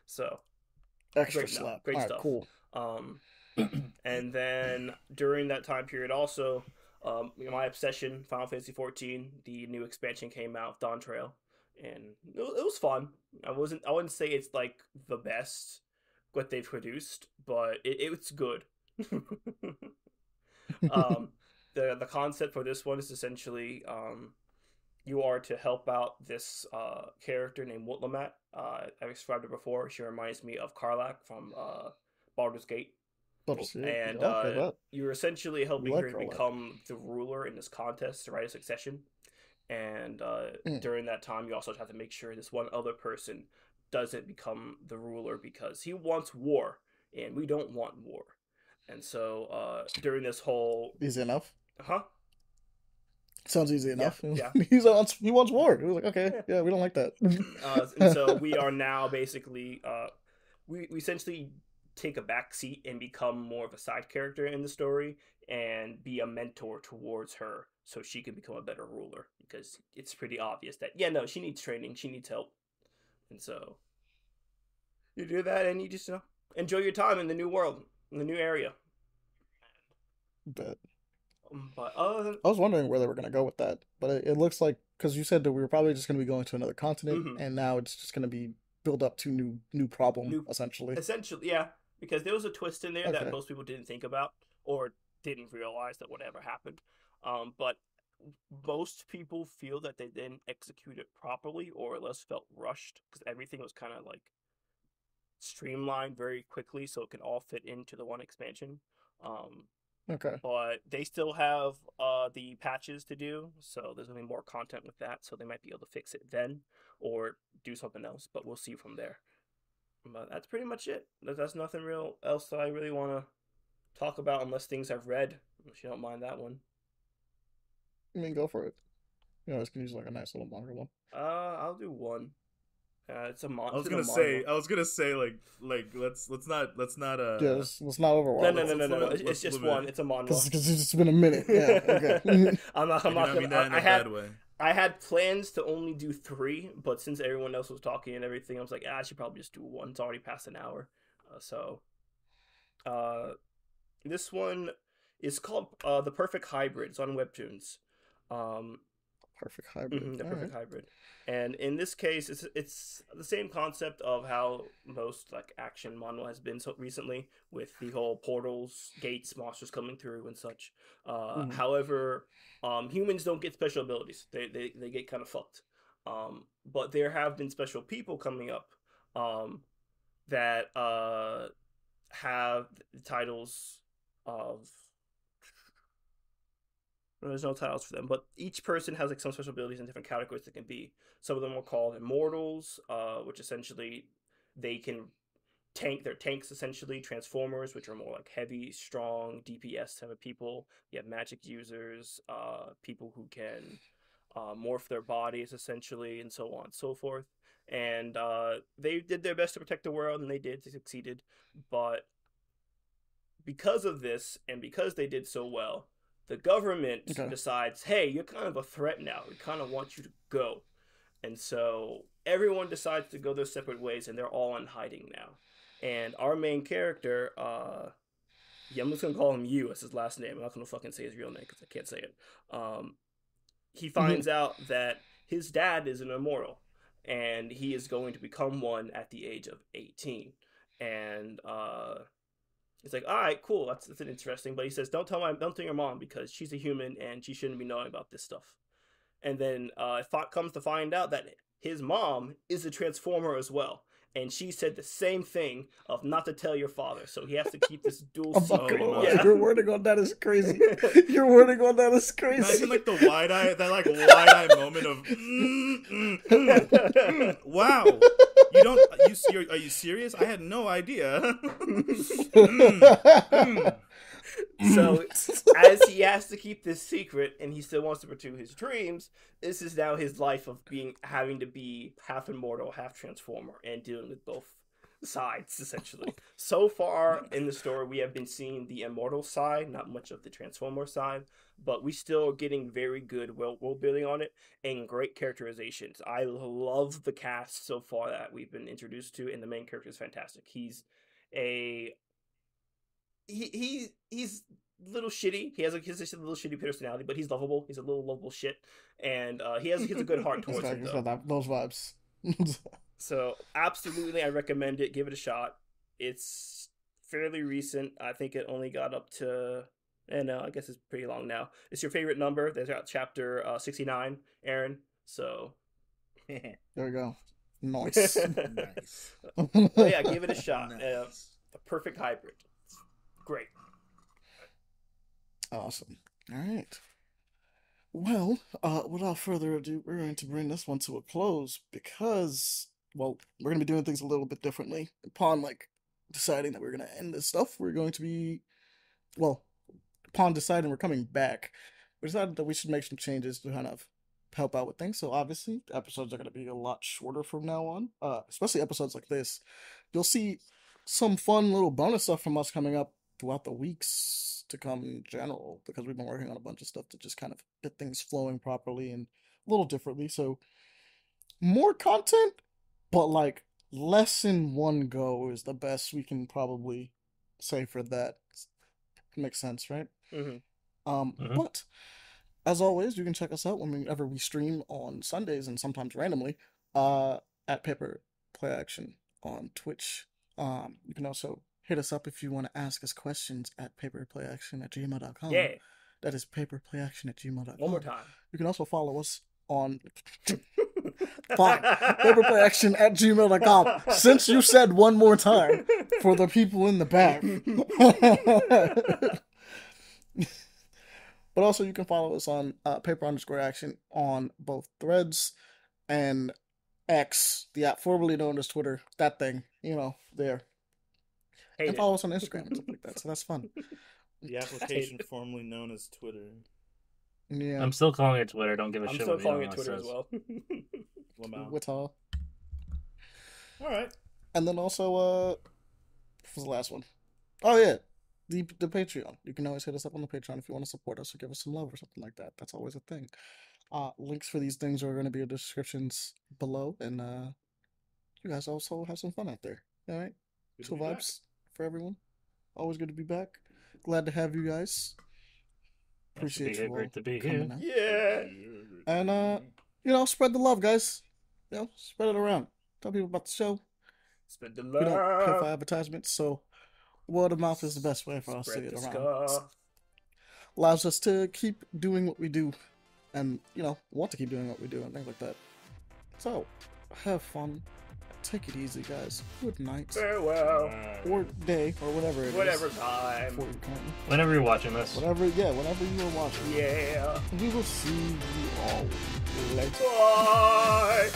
So
Extra
great,
slap.
great
All right,
stuff.
cool.
And then during that time period, also, my obsession, Final Fantasy 14, the new expansion came out, Dawn Trail, and it was fun. I wouldn't say it's like the best what they've produced, but it's good. The concept for this one is essentially you are to help out this character named Wutlamat. I've described her before. She reminds me of Karlach from Baldur's Gate. And you're essentially helping her become the ruler in this contest, right? A succession. And during that time, you also have to make sure this one other person doesn't become the ruler because he wants war, and we don't want war. And so during this whole...
Easy enough?
Huh?
Sounds easy enough.
Yeah.
He wants war. It was like, okay, yeah, we don't like that.
And so we are now basically... we essentially take a back seat and become more of a side character in the story and be a mentor towards her so she can become a better ruler, because it's pretty obvious that she needs training, she needs help. And so you do that and you just enjoy your time in the new world, in the new area.
But
other than...
I was wondering where they were going to go with that, but it looks like, because you said that we were probably just going to be going to another continent, and now it's just going to be build up to new problem, essentially.
Essentially, yeah. Because there was a twist in there that most people didn't think about or didn't realize that whatever happened. But most people feel that they didn't execute it properly or at least felt rushed because everything was kind of like streamlined very quickly so it can all fit into the one expansion. But they still have the patches to do, so there's going to be more content with that, so they might be able to fix it then or do something else, but we'll see from there. But that's pretty much it. That's nothing real else that I really want to talk about unless things I've read. If you don't mind that one.
I mean, go for it. You can use like a nice little manga one.
I'll do one. It's a manga.
I was gonna say like let's not
let's not overwhelm.
No. It's just one. It's a manga.
Because it's just been a minute. Yeah. Okay.
I'm not
mean that in a bad way.
I had plans to only do 3, but since everyone else was talking and everything, I was like, I should probably just do one. It's already past an hour. This one is called The Perfect Hybrid. It's on Webtoons.
Perfect Hybrid.
The Perfect Hybrid. And in this case, it's the same concept of how most like action manga has been so recently, with the whole portals, gates, monsters coming through and such. However, humans don't get special abilities. They get kind of fucked. But there have been special people coming up that have the titles of... There's no titles for them, but each person has like some special abilities in different categories that can be. Some of them are called Immortals, which essentially they can tank. They're tanks essentially. Transformers, which are more like heavy, strong DPS type of people. You have magic users, people who can morph their bodies essentially, and so on and so forth. And they did their best to protect the world, and they succeeded. But because of this, and because they did so well, the government decides, hey, you're kind of a threat now. We kind of want you to go. And so everyone decides to go their separate ways, and they're all in hiding now. And our main character, I'm just going to call him Yu as his last name. I'm not going to fucking say his real name because I can't say it. He finds out that his dad is an immortal, and he is going to become one at the age of 18. And it's like, all right, cool, that's interesting. But he says, don't tell your mom because she's a human and she shouldn't be knowing about this stuff. And then comes to find out that his mom is a transformer as well. And she said the same thing of not to tell your father. So he has to keep this dual secret.
Your wording on that is crazy. Your wording on that is crazy.
Imagine like the wide-eye moment of wow. Are you serious? I had no idea.
So as he has to keep this secret and he still wants to pursue his dreams, this is now his life of having to be half immortal, half transformer, and dealing with both sides, essentially. So far in the story, we have been seeing the immortal side, not much of the Transformer side, but we still are getting very good world building on it and great characterizations. I love the cast so far that we've been introduced to, and the main character is fantastic. He's a he's a little shitty. He has just a little shitty personality, but he's lovable. He's a little lovable shit, and he has a good heart towards him.
Those vibes.
So absolutely, I recommend it. Give it a shot. It's fairly recent. I think it only got up to, and I guess it's pretty long now. It's your favorite number. There's chapter 69, Aaron. So
there we go. Nice.
Nice.
But yeah, give it a shot.
Nice.
A perfect hybrid. Great.
Awesome. All right. Well, without further ado, we're going to bring this one to a close because, well, we're going to be doing things a little bit differently. Upon, deciding that we're going to end this stuff, we're going to be, well, upon deciding we're coming back, we decided that we should make some changes to kind of help out with things. So, obviously, episodes are going to be a lot shorter from now on, especially episodes like this. You'll see some fun little bonus stuff from us coming up throughout the weeks to come in general, because we've been working on a bunch of stuff to just kind of get things flowing properly and a little differently. So more content, but less in one go is the best we can probably say for that. Makes sense, right?
Mm-hmm.
But as always, you can check us out whenever we stream on Sundays and sometimes randomly at Paper Play Action on Twitch. You can also hit us up if you want to ask us questions at paperplayaction@gmail.com.
Yeah.
That is paperplayaction@gmail.com.
One more time.
You can also follow us on fine, paperplayaction@gmail.com. Since you said one more time for the people in the back. But also you can follow us on paper_action on both Threads and X, the app formerly known as Twitter. That thing, there.
Hate
And follow us on Instagram and stuff like that, so that's fun.
The application formerly known as Twitter.
Yeah.
I'm still calling it Twitter. Don't give a
I'm
shit
still
what
calling
Elon
it Twitter
says.
as well.
Lamau.
What's all?
All right.
And then also, what was the last one? Oh yeah, the Patreon. You can always hit us up on the Patreon if you want to support us or give us some love or something like that. That's always a thing. Links for these things are going to be in the descriptions below, and you guys also have some fun out there. All right,
Good to
chill
be back.
vibes for everyone. Always good to be back. Glad to have you guys. Appreciate you all
Great to be
coming
here.
out.
Yeah.
And spread the love, guys. Spread it around. Tell people about the show.
Spread the
We don't pay for
love.
advertisements, so word of mouth is the best way for us to
Spread
get
the
around.
scar.
Allows us to keep doing what we do, and want to keep doing what we do and things like that. So, have fun. Take it easy, guys. Good night.
Farewell.
Or day, or whatever it is.
Whatever time.
Before you're going.
Whenever you're watching this.
Whenever you are watching.
Yeah.
We will see you all later.
Bye.